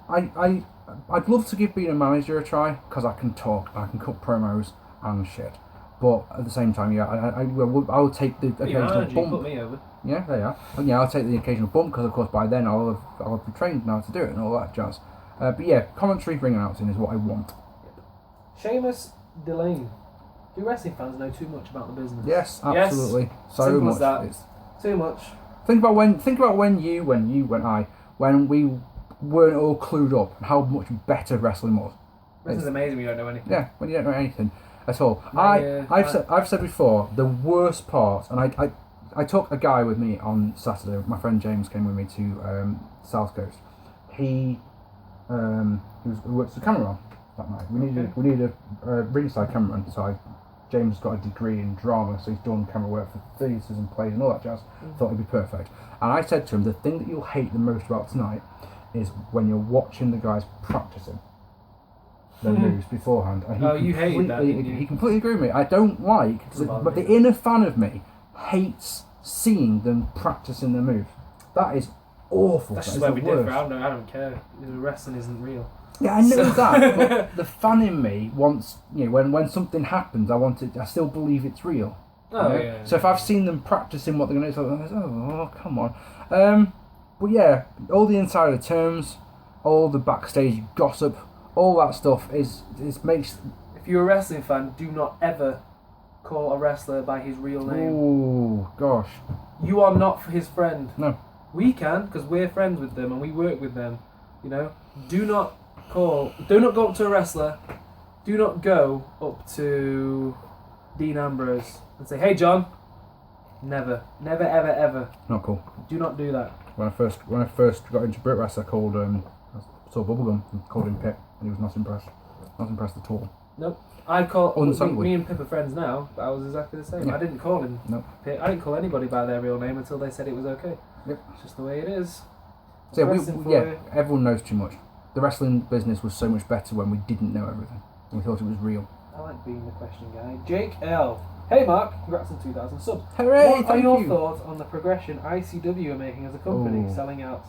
I'd love to give being a manager a try, because I can talk, I can cut promos and shit. But at the same time, I will take the occasional bump. Put me over. Yeah, there you are. And I'll take the occasional bump, because of course by then I'll have been trained now to do it and all that jazz. But yeah, commentary, ring announcing is what I want. Seamus Delane. Do wrestling fans know too much about the business? Yes, absolutely. Yes. So Simple much. as that. Too much. Think about when we weren't all clued up and how much better wrestling was. Wrestling's amazing when you don't know anything. Yeah, when you don't know anything at all. I've said before, the worst part, and I took a guy with me on Saturday. My friend James came with me to South Coast. He works the cameraman that night. We needed a ringside cameraman, so James got a degree in drama, so he's done camera work for theatres and plays and all that jazz. Thought it'd be perfect. And I said to him, the thing that you'll hate the most about tonight is when you're watching the guys practicing their moves beforehand. And you hated that, didn't you? He completely agreed with me. I don't like, but the inner fan of me hates seeing them practicing their moves. That is awful. That's just where we differ. I don't care. Wrestling isn't real. Yeah, I know that, but the fan in me wants, when something happens, I still believe it's real. Yeah. So if I've seen them practicing what they're going to do, it's like, oh, come on. But yeah, all the insider terms, all the backstage gossip, all that stuff makes... If you're a wrestling fan, do not ever call a wrestler by his real name. Oh, gosh. You are not his friend. No. We can, because we're friends with them and we work with them. Do not go up to a wrestler. Do not go up to Dean Ambrose and say, "Hey, John." Never, ever, ever. Not cool. Do not do that. When I first got into Brit Wrestling, I saw Bubblegum and called him Pip, and he was not impressed. Not impressed at all. Nope. Me and Pip are friends now, but I was exactly the same. Yeah. I didn't call him Pip. I didn't call anybody by their real name until they said it was okay. Yep. It's just the way it is. So everyone knows too much. The wrestling business was so much better when we didn't know everything. We thought it was real. I like being the question guy. Jake L. Hey Mark, congrats on 2,000 subs. Hooray, what are thank your you. thoughts on the progression ICW are making as a company, selling out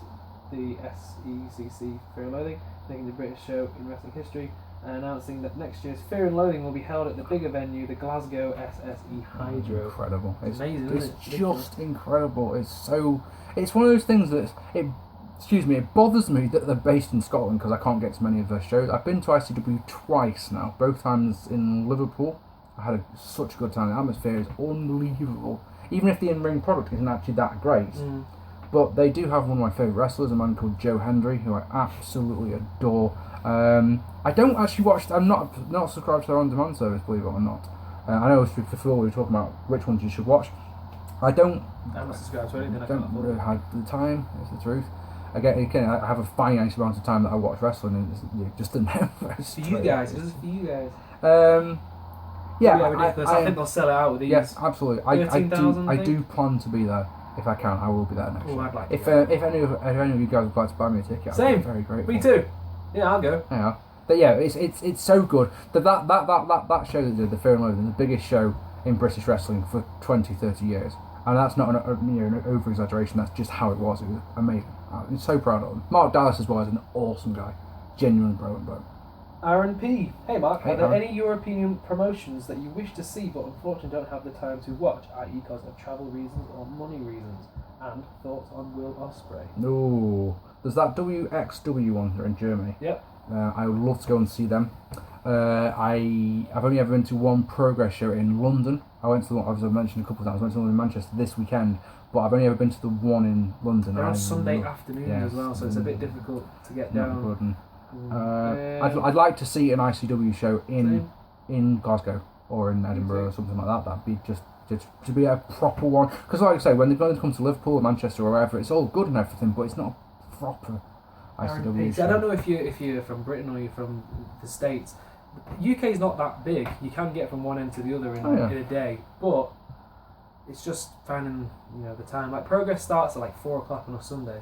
the SECC Fear and Loathing, making the British show in wrestling history, and announcing that next year's Fear and Loathing will be held at the bigger venue, the Glasgow SSE Hydro. Incredible. It's amazing, isn't it? Just incredible. It's one of those things that it bothers me that they're based in Scotland, because I can't get to many of their shows. I've been to ICW twice now, both times in Liverpool. I had such a good time. The atmosphere is unbelievable. Even if the in-ring product isn't actually that great. But they do have one of my favourite wrestlers, a man called Joe Hendry, who I absolutely adore. I don't actually watch... I'm not subscribed to their on-demand service, believe it or not. I know before we were talking about which ones you should watch. I'm not subscribed to anything. I don't really have the time, is the truth. Again, I have a finite amount of time that I watch wrestling, and just the numbers. For you guys, this is for you guys. Ridiculous. I think they'll sell it out with these. Yes, absolutely. I 13,000, do plan to be there. If I can, I will be there next year. I'd like if any of you guys would like to buy me a ticket, Same. I'd be very grateful. Me too. Yeah, I'll go. Yeah. But yeah, it's so good. That show that did, the Fear and Loathing, the biggest show in British wrestling for 20, 30 years. And that's not an over exaggeration. That's just how it was. It was amazing. I'm so proud of him. Mark Dallas as well is an awesome guy. Genuine brilliant bloke. Aaron P. Hey Mark, Hey, are there Aaron. any European promotions that you wish to see but unfortunately don't have the time to watch, i.e. because of travel reasons or money reasons? And thoughts on Will Ospreay? No, there's that WXW one there in Germany. Yep. I would love to go and see them. I've only ever been to one Progress show in London. I went to the one, as I've mentioned a couple of times, I went to the one in Manchester this weekend, but I've only ever been to the one in London. They're on Sunday afternoons as well, so it's a bit difficult to get down. I'd like to see an ICW show in Glasgow or in Edinburgh or something like that. That'd be just to be a proper one. Because like I say, when they're going to come to Liverpool or Manchester or wherever, it's all good and everything, but it's not a proper ICW show. I don't know if you're from Britain or you're from the States. UK's not that big. You can get from one end to the other in a day, but it's just finding the time. Like Progress starts at like 4 o'clock on a Sunday.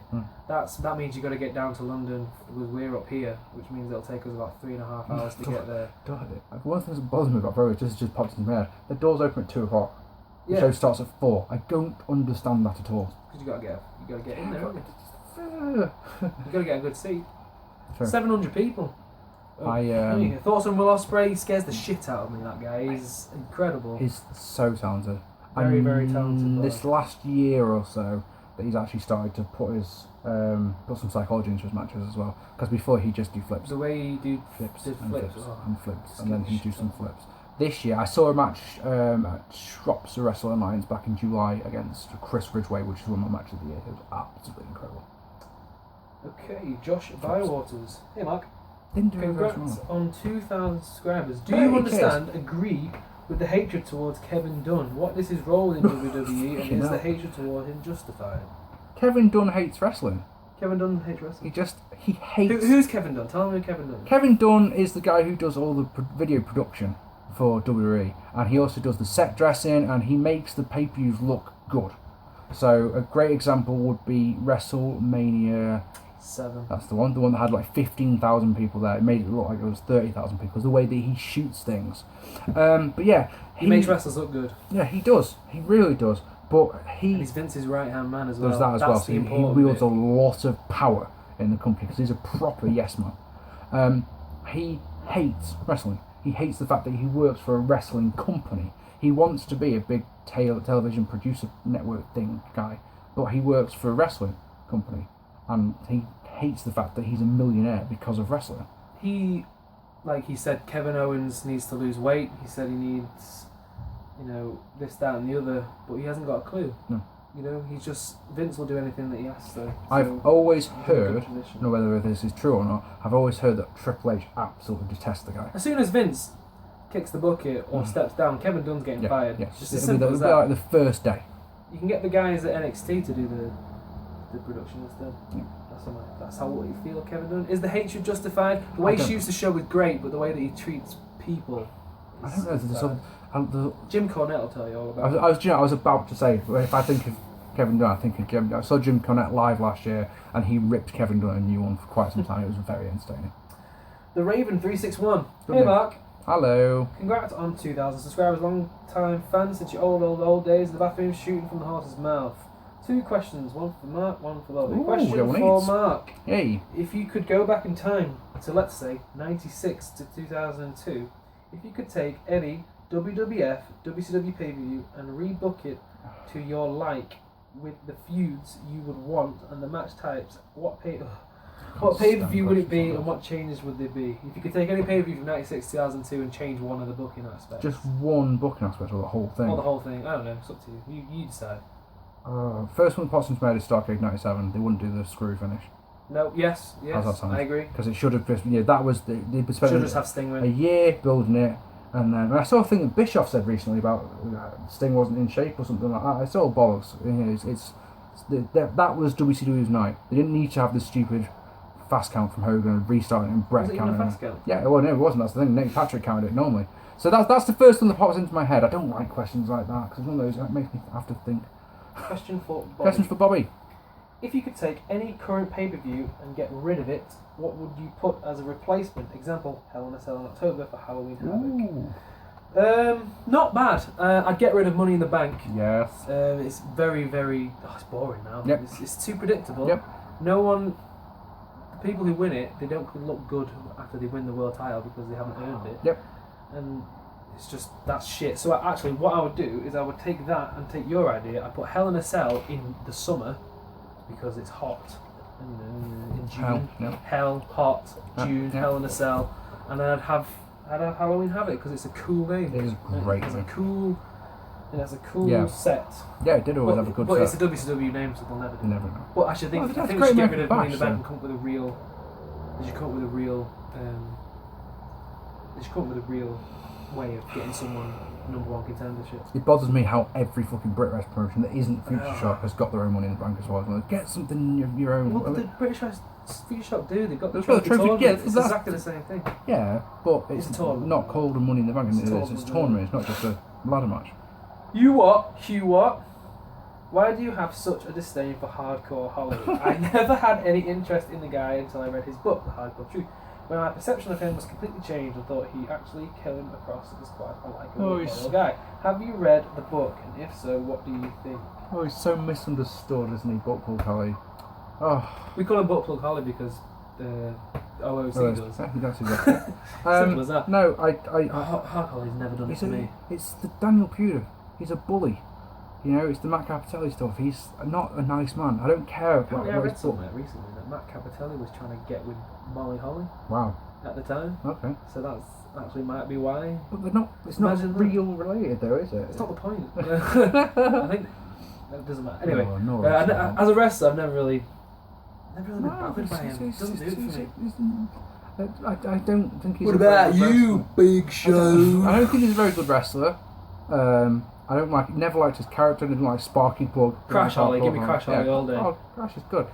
That means you got to get down to London. We're up here, which means it'll take us about 3.5 hours to get there. One of the things that bothers me about Progress just popped into my head. The doors open at 2 o'clock. The show starts at 4. I don't understand that at all. Because you got to get in there. You got to get a good seat. True. 700 people. Thoughts on Will Ospreay? He scares the shit out of me. That guy, he's incredible. He's so talented. Very, very talented. This last year or so, that he's actually started to put his put some psychology into his matches as well. Because before he just do flips. The way he did flips, flips, and then he'd do some flips. This year, I saw a match at Shropshire Wrestling Alliance back in July against Chris Ridgway, which is one of my matches of the year. It was absolutely incredible. Okay, Josh Bywaters. Hey Mark. Congrats on 2,000 subscribers. Do you agree with the hatred towards Kevin Dunn? What is his role in WWE and is the hatred toward him justified? Kevin Dunn hates wrestling. Kevin Dunn hates wrestling? He hates... Who's Kevin Dunn? Tell me who Kevin Dunn is. Kevin Dunn is the guy who does all the video production for WWE, and he also does the set dressing, and he makes the pay-per-views look good. So a great example would be WrestleMania 7. That's the one that had like 15,000 people there. It made it look like it was 30,000 people. It's the way that he shoots things. But yeah, he makes wrestlers look good. Yeah, he does. He really does. But he's Vince's right hand man as well. Does that as well. So he wields a lot of power in the company because he's a proper yes man. He hates wrestling. He hates the fact that he works for a wrestling company. He wants to be a big television producer network thing guy, but he works for a wrestling company. And he hates the fact that he's a millionaire because of wrestling. He said Kevin Owens needs to lose weight. He said he needs, this, that and the other, but he hasn't got a clue. No. He's just, Vince will do anything that he asks to. I've always heard, I don't know whether this is true or not, I've always heard that Triple H absolutely detests the guy. As soon as Vince kicks the bucket or steps down, Kevin Dunn's getting fired. Yeah. Just as simple as that. Like the first day. You can get the guys at NXT to do the production instead. Yeah. That's how what you feel of Kevin Dunn. Is the hatred justified? The way he shoots the show is great, but the way that he treats people I don't know. Jim Cornette will tell you all about it. I was about to say, if I think of Kevin Dunn, I think of Jim. I saw Jim Cornette live last year, and he ripped Kevin Dunn a new one for quite some time. It was very entertaining. The Raven 361. Hey Mark. Hello. Congrats on 2,000 subscribers. Long time fan since your old days in the bathroom shooting from the horse's mouth. 2 questions, one for Mark, one for Bobby. Question for Mark. Hey. If you could go back in time to, let's say, 96 to 2002, if you could take any WWF, WCW pay-per-view and rebook it to your like with the feuds you would want and the match types, what pay-per-view would it be and what changes would there be? If you could take any pay-per-view from 96 to 2002 and change one of the booking aspects. Just one booking aspect or the whole thing? Or the whole thing. I don't know. It's up to you. You decide. First one Possum's made is Starcade 97. They wouldn't do the screw finish. No, yes, I agree. Because it should have just, that was, they spent should just have Sting win. A year building it, and then, I saw a thing that Bischoff said recently about Sting wasn't in shape or something like that. It's all bollocks. That was WCW's night. They didn't need to have this stupid fast count from Hogan and restarting and Bret counting. Was it even a fast count? Yeah, well, no, it wasn't. That's the thing. Nick Patrick counted it normally. So that's the first one that pops into my head. I don't like questions like that because it's one of those that makes me have to think. Question for Bobby. Questions for Bobby. If you could take any current pay-per-view and get rid of it, what would you put as a replacement? Example, Hell in a Cell in October for Halloween Havoc. Not bad. I'd get rid of Money in the Bank. Yes. It's very, very... Oh, it's boring now. Yep. It's too predictable. Yep. No one... The people who win it, they don't look good after they win the world title because they haven't earned it. Yep. And it's just... That's shit. So actually, what I would do is I would take that and take your idea. I'd put Hell in a Cell in the summer because it's hot. In June. Hell, yeah. Hell, hot, June, yeah. Hell in a Cell. And then I'd have Halloween Havoc because it's a cool game. It is great. It has a cool Yeah. set. Yeah, it did always have a good but set. it's a WCW name, so they'll never do it. Never know. But actually, I think that's we great should get name rid of for Money in the Bash, Bank and come up with a real. They should come up with a real. They should come up with a real way of getting someone #1 contendership. It bothers me how every fucking Brit Wrestling promotion that isn't Future Shock has got their own Money in the Bank as well. Like, get something of your own. What did the British Future Shock do? They've got the They've got trophy. the trophy, Tournament. yeah, It's exactly the same thing. Yeah, but It's it's a tournament. not called a Money in the Bank. It's a It's a tournament. It's not just a ladder match. You what? Hugh what? Why do you have such a disdain for hardcore Holly? I never had any interest in the guy until I read his book, The Hardcore Truth. When my perception of him was completely changed, I thought he actually came across as quite a likable guy. Have you read the book? And if so, what do you think? Oh, he's so misunderstood, isn't he, Buckplug Holly? Oh. We call him Buttplug Holly because OOC does. That's exactly it. Simple as that. No, Hard Holly's never done it to me. It's the Daniel Puder. He's a bully. You know, it's the Matt Capitelli stuff. He's not a nice man. I don't care about I read his something recently that Matt Capitelli was trying to get with Molly Holly. Wow. At the time. Okay. So that's actually might be why. But they're not. It's not real related, though, is it? It's not the point. I think it doesn't matter. Anyway, No, as a wrestler, I've never really been No, bothered by him. It doesn't do it for me. I don't think he's. What a very about good you, wrestler. Big Show? I don't think he's a very good wrestler. I don't like. Never liked his character. Didn't like Sparky Plug. Crash Holly, give me Crash Holly all day. Oh, Crash is good.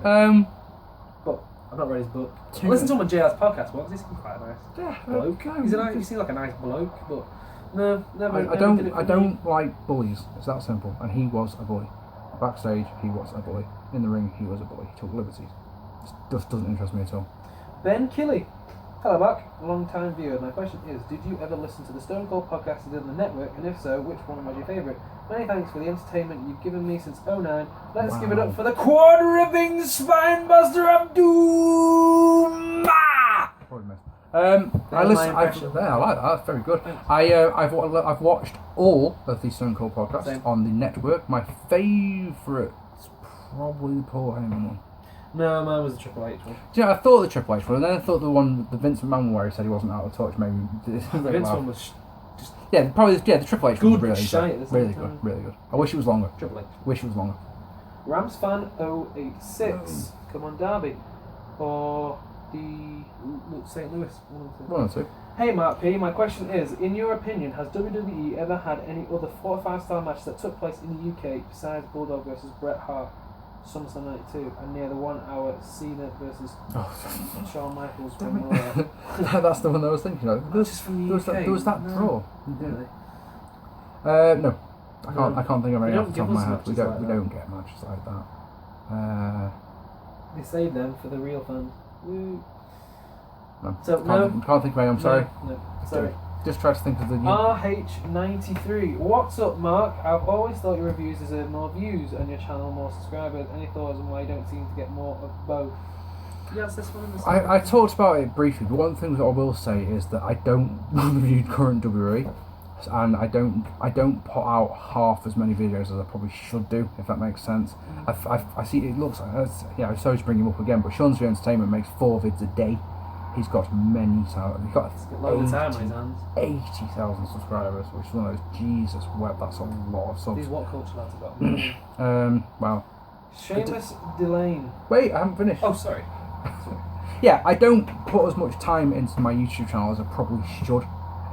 But I've not read his book. Two- I listened to him on JR's podcast once. He seemed quite a nice Yeah, bloke. okay. He's a nice. He seemed like a nice bloke, but no, never. I never did it don't. for I me. don't like bullies. It's that simple. And he was a bully. Backstage, he was a bully. In the ring, he was a bully. He took liberties. Just doesn't interest me at all. Ben Killy. Hello, Marc. Long time viewer. My question is, did you ever listen to the Stone Cold podcast you did on the network? And if so, which one was your favourite? Many thanks for the entertainment you've given me since 09. Let's give it up for the quad-ripping Spinebuster of Doom! Probably missed. I listen. I like that. That's very good. I've watched all of the Stone Cold podcasts Same. on the network. My favourite's probably the Paul Heyman one. No, mine was the Triple H one. Yeah, I thought the Triple H one, and then I thought the one, the Vince McMahon one where he said he wasn't out of touch. Maybe The Vince one was yeah, probably the Triple H one was good really shite, good, isn't really it? good, really good. I wish it was longer. Triple H. Wish it was longer. Rams fan 086. Come on, Derby. Or the St. Louis. One or two. Hey Mark P, my question is, in your opinion, has WWE ever had any other 4 or 5 star matches that took place in the UK besides Bulldog versus Bret Hart, SummerSlam 92, and near the 1 hour Cena versus Shawn Michaels from Raw? That's the one I was thinking of. Just from the UK? There was that draw. Really? No. I can't think of any They off don't the top of give my us head. matches like We that. don't get matches like that. They save them for the real fans. Woo. No. So, Can't think of any. I'm sorry. No, sorry. Just try to think of the new. RH93. What's up, Mark? I've always thought your reviews deserve more views and your channel more subscribers. Any thoughts on why you don't seem to get more of both? Yes, this one. I talked about it briefly, but one thing that I will say is that I don't review current WWE, and I don't put out half as many videos as I probably should do, if that makes sense. I see it looks like I'm sorry to bring him up again, but Sean's Free Entertainment makes 4 vids a day. He's got many thousands. He's got loads of time on his hands. 80,000 subscribers, which is one of those, Jesus web, that's a lot of subs. These what culture lads have got? Wow. Seamus Delane. Wait, I haven't finished. Oh, sorry. Yeah, I don't put as much time into my YouTube channel as I probably should,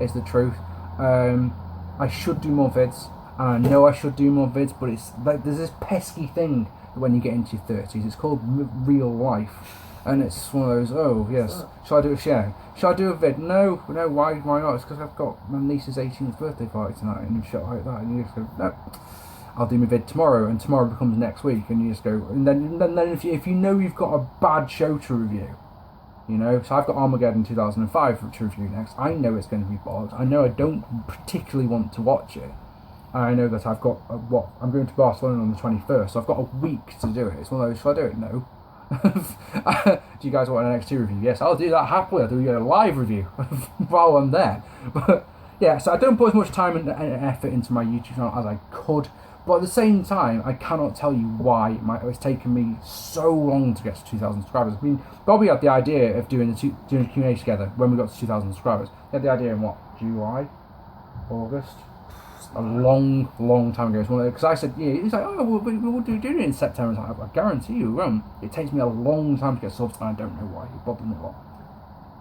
is the truth. I should do more vids, and I know I should do more vids, but it's like there's this pesky thing when you get into your 30s. It's called real life, and it's one of those. Oh yes, shall I do a share? Shall I do a vid? No. Why not? It's because I've got my niece's 18th birthday party tonight, and shit like that. And you just go, no. I'll do my vid tomorrow, and tomorrow becomes next week, and you just go, and then if you know you've got a bad show to review, You know, so I've got Armageddon 2005 to review next. I know it's going to be bollocks. I know I don't particularly want to watch it. I know that I've got I'm going to Barcelona on the 21st, so I've got a week to do it. It's one of those, shall I do it? No. Do you guys want an NXT review? Yes, I'll do that happily. I'll do a live review while I'm there. But yeah, so I don't put as much time and effort into my YouTube channel as I could. But at the same time, I cannot tell you why it's taken me so long to get to 2,000 subscribers. I mean, Bobby had the idea of doing a Q&A together when we got to 2,000 subscribers. He had the idea in what, July? August? A long time ago. Because I said, yeah, he's like, oh, we'll do it in September. I was like, I guarantee you, we won't. It takes me a long time to get subs, and I don't know why. It bothers me a lot.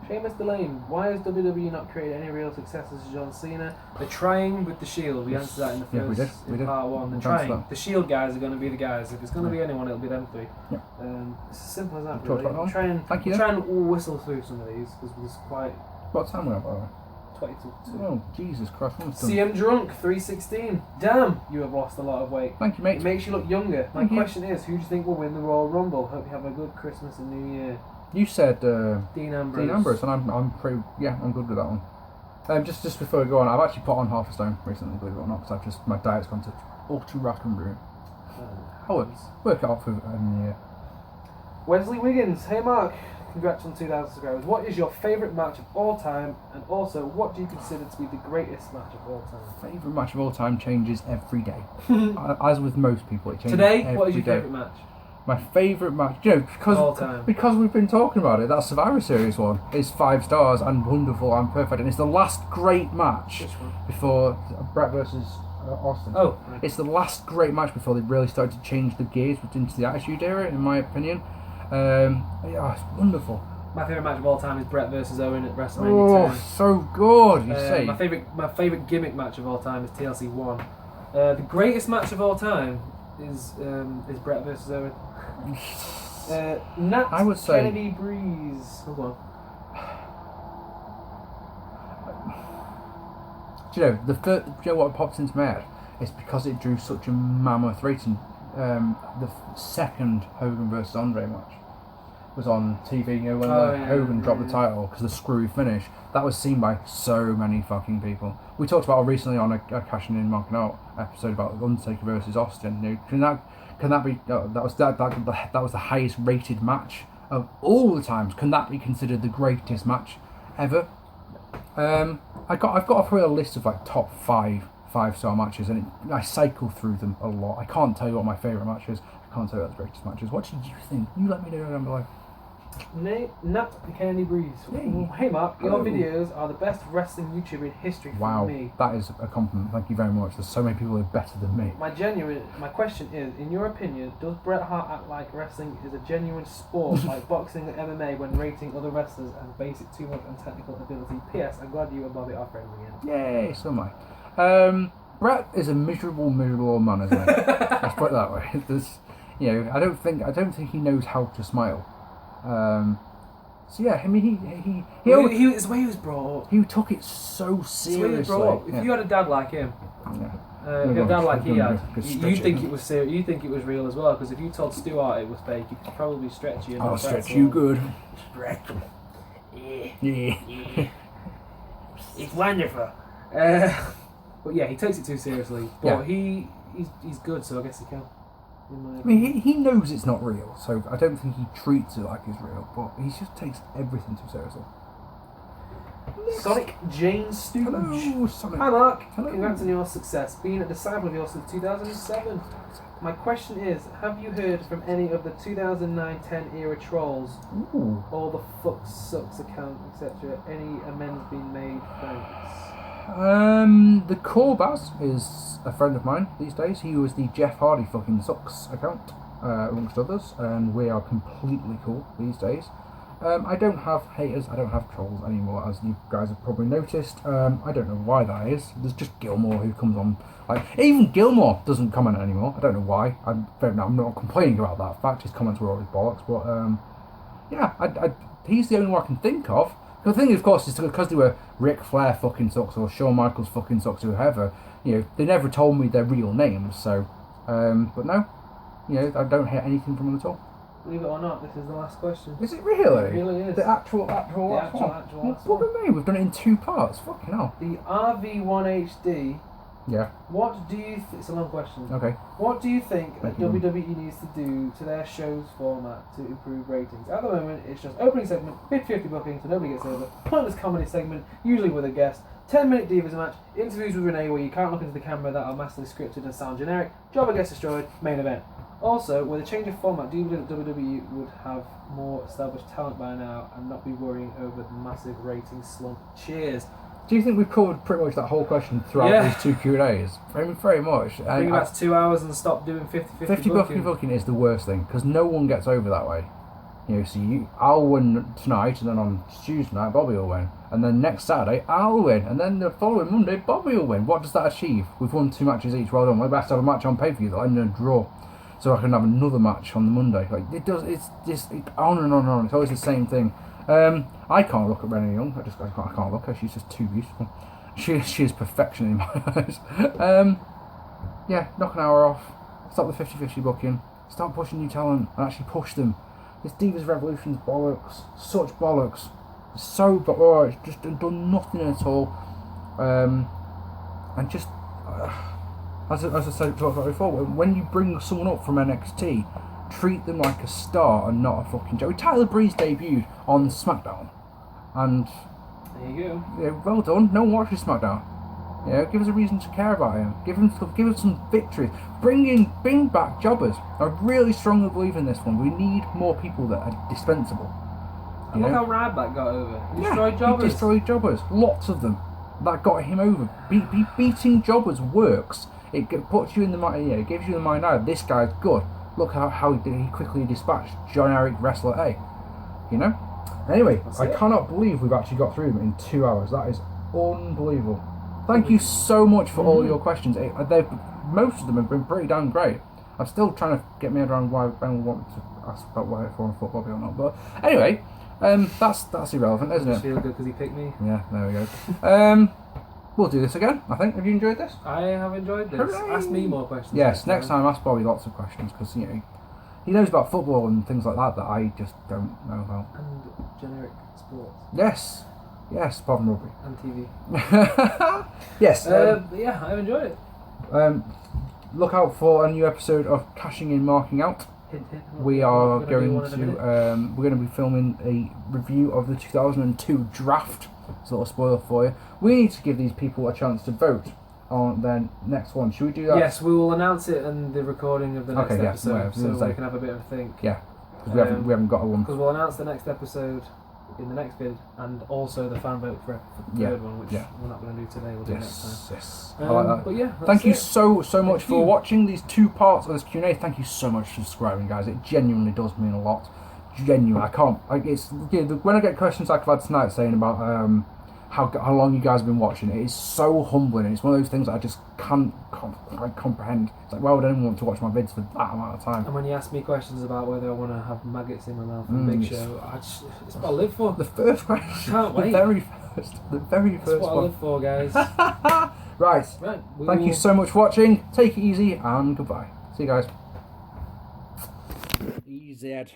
Seamus Delane, why has WWE not created any real successors to John Cena? They're trying with the Shield. We answered that in the first, we did. part one. They're trying. The Shield guys are going to be the guys. If it's going to be anyone, it'll be them three. Yeah. It's as simple as that. Really. Try and whistle through some of these because there's quite. What time are we at, by the way? 22. Oh, Jesus Christ. CM Drunk, 316. Damn, you have lost a lot of weight. Thank you, mate. It makes you look younger. My question is, who do you think will win the Royal Rumble? Hope you have a good Christmas and New Year. You said Dean Ambrose. Dean Ambrose, and I'm pretty, I'm good with that one. Just before we go on, I've actually put on half a stone recently, believe it or not, because my diet's gone to ultra rack and ruin. I'll work it out for a new year. Wesley Wiggins, hey Mark, congrats on 2,000 subscribers. What is your favourite match of all time, and also what do you consider to be the greatest match of all time? Favourite match of all time changes every day. As with most people, it changes Today, every what is your day. favourite match? My favourite match, because we've been talking about it, that Survivor Series one is 5 stars and wonderful and perfect, and it's the last great match before Bret versus Austin. Oh, it's the last great match before they really started to change the gears into the Attitude Era, in my opinion. It's wonderful. My favourite match of all time is Bret versus Owen at WrestleMania 10. Oh, so good! You say. My favourite gimmick match of all time is TLC 1. The greatest match of all time is Bret versus Owen. Nat I would say Kennedy Breeze. Hold on. Do you know what popped into my head? It's because it drew such a mammoth rating. The second Hogan versus Andre match was on TV. You know, when Hogan dropped the title because the screwy finish. That was seen by so many fucking people. We talked about it recently on a Cashing In Marc and Out episode about Undertaker versus Austin. You know, can that be? That was the highest rated match of all the times. Can that be considered the greatest match ever? I've got probably a list of like top 5-star matches, and I cycle through them a lot. I can't tell you what my favourite match is. I can't tell you what the greatest match is. What do you think? You let me know down below. Nat Kennedy Breeze. Hey Mark, Hello. your videos are the best wrestling YouTuber in history for me. Wow, that is a compliment. Thank you very much. There's so many people who are better than me. My question is, in your opinion, does Bret Hart act like wrestling is a genuine sport like boxing and MMA when rating other wrestlers and base it too much on technical ability? P.S. I'm glad you and Bobby are friends again. Yay, so am I. Bret is a miserable old man, isn't he? Let's put it that way. I don't think he knows how to smile. So yeah, I mean it's the way he was brought up. He took it so seriously. If you had a dad like him, if you had a dad like he had, you'd think it was serious. You think it was real as well. Because if you told Stuart it was fake, he could probably stretch you. I'll stretch you good. Stretch. Yeah. It's wonderful. But yeah, he takes it too seriously. But he's good, so I guess he can. I mean, he knows it's not real, so I don't think he treats it like it's real, but he just takes everything too seriously. Sonic Jane Stooge. Hello, Sonic. Hi Mark. Hello. Congrats on your success. Being a disciple of yours since 2007. My question is, have you heard from any of the 2009-10 era trolls? Ooh. Or the fuck sucks account, etc.? Any amends been made? Thanks. The core Baz is a friend of mine these days. He was the Jeff Hardy fucking sucks account, amongst others, and we are completely cool these days. I don't have haters, I don't have trolls anymore, as you guys have probably noticed. I don't know why that is. There's just Gilmore who comes on. Even Gilmore doesn't comment anymore. I don't know why. I'm not complaining about that fact. His comments were always bollocks, but he's the only one I can think of. The thing, of course, is because they were Ric Flair fucking sucks or Shawn Michaels fucking sucks or whoever. They never told me their real names. So, but no, I don't hate anything from them at all. Believe it or not, this is the last question. Is it really? It really is. The actual last actual one? last What one. do we mean? We've done it in 2 parts. Fucking hell. The RV1HD. Yeah. What do you it's a long question. Okay. What do you think that Thank you. WWE needs to do to their show's format to improve ratings? At the moment, it's just opening segment, 50-50 booking, so nobody gets over. Pointless comedy segment, usually with a guest. 10-minute Divas match, interviews with Renee where you can't look into the camera that are massively scripted and sound generic. Jobber gets destroyed, main event. Also, with a change of format, do you believe that WWE would have more established talent by now and not be worrying over the massive ratings slump? Cheers. Do you think we've covered pretty much that whole question throughout these 2 Q&As? Very much. Bring it back to 2 hours and stop doing 50-50 booking is the worst thing, because no one gets over that way. You know, so I'll win tonight, and then on Tuesday night, Bobby will win. And then next Saturday, I'll win. And then the following Monday, Bobby will win. What does that achieve? We've won 2 matches each, well done. We're about to have a match on pay-per-view that'll end in a draw. So I can have another match on the Monday. Like, it's just on and on and on. It's always the same thing. I can't look at Renee Young. I can't look at her. She's just too beautiful. She is perfection in my eyes. Yeah, knock an hour off. Stop the 50-50 booking. Start pushing new talent and actually push them. This Divas Revolution's bollocks. Such bollocks. It's just done nothing at all. And just as I said before, when you bring someone up from NXT, treat them like a star and not a fucking joke. Tyler Breeze debuted on SmackDown, and there you go. Yeah, well done. No one watches SmackDown. Yeah, give us a reason to care about him. Give us some victories. Bring back jobbers. I really strongly believe in this one. We need more people that are dispensable. And look how Ryback got over. He destroyed jobbers. He destroyed jobbers. Lots of them. That got him over. Beating jobbers works. It puts you in the mind. Yeah, it gives you the mind now. This guy's good. Look how he quickly dispatched generic wrestler A. You know? Anyway, I cannot believe we've actually got through them in 2 hours. That is unbelievable. Thank you so much for all your questions. Most of them have been pretty damn great. I'm still trying to get my head around why Ben wanted to ask about why it's foreign football or not. But anyway, that's irrelevant, isn't it? I feel good because he picked me. Yeah, there we go. We'll do this again, I think. Have you enjoyed this? I have enjoyed this. Hooray! Ask me more questions. Yes, next time ask Bobby lots of questions, because he knows about football and things like that I just don't know about. And generic sports. Yes, apart from rugby. And TV. Yes. Yeah, I've enjoyed it. Look out for a new episode of Cashing In, Marking Out. Hint, hint. We are going to we're going to be filming a review of the 2002 draft. It's a little spoiler for you. We need to give these people a chance to vote on their next one. Should we do that? Yes, we will announce it in the recording of the next episode, so we can have a bit of a think. Yeah, because we haven't got a one. Because we'll announce the next episode in the next vid, and also the fan vote for the third one, which we're not going to do today. We'll do next time. Yes, I like that. But yeah, thank you so much for watching these 2 parts of this Q&A. Thank you so much for subscribing, guys. It genuinely does mean a lot. Genuine. When I get questions like I've had tonight saying about how long you guys have been watching, it is so humbling. It's one of those things that I just can't quite comprehend. It's like, why would anyone want to watch my vids for that amount of time? And when you ask me questions about whether I want to have maggots in my mouth and Big Show, it's what I live for. The first question. Can't wait. The very first That's what one. I live for, guys. Right. Thank you so much for watching. Take it easy and goodbye. See you guys. Easy, Ed.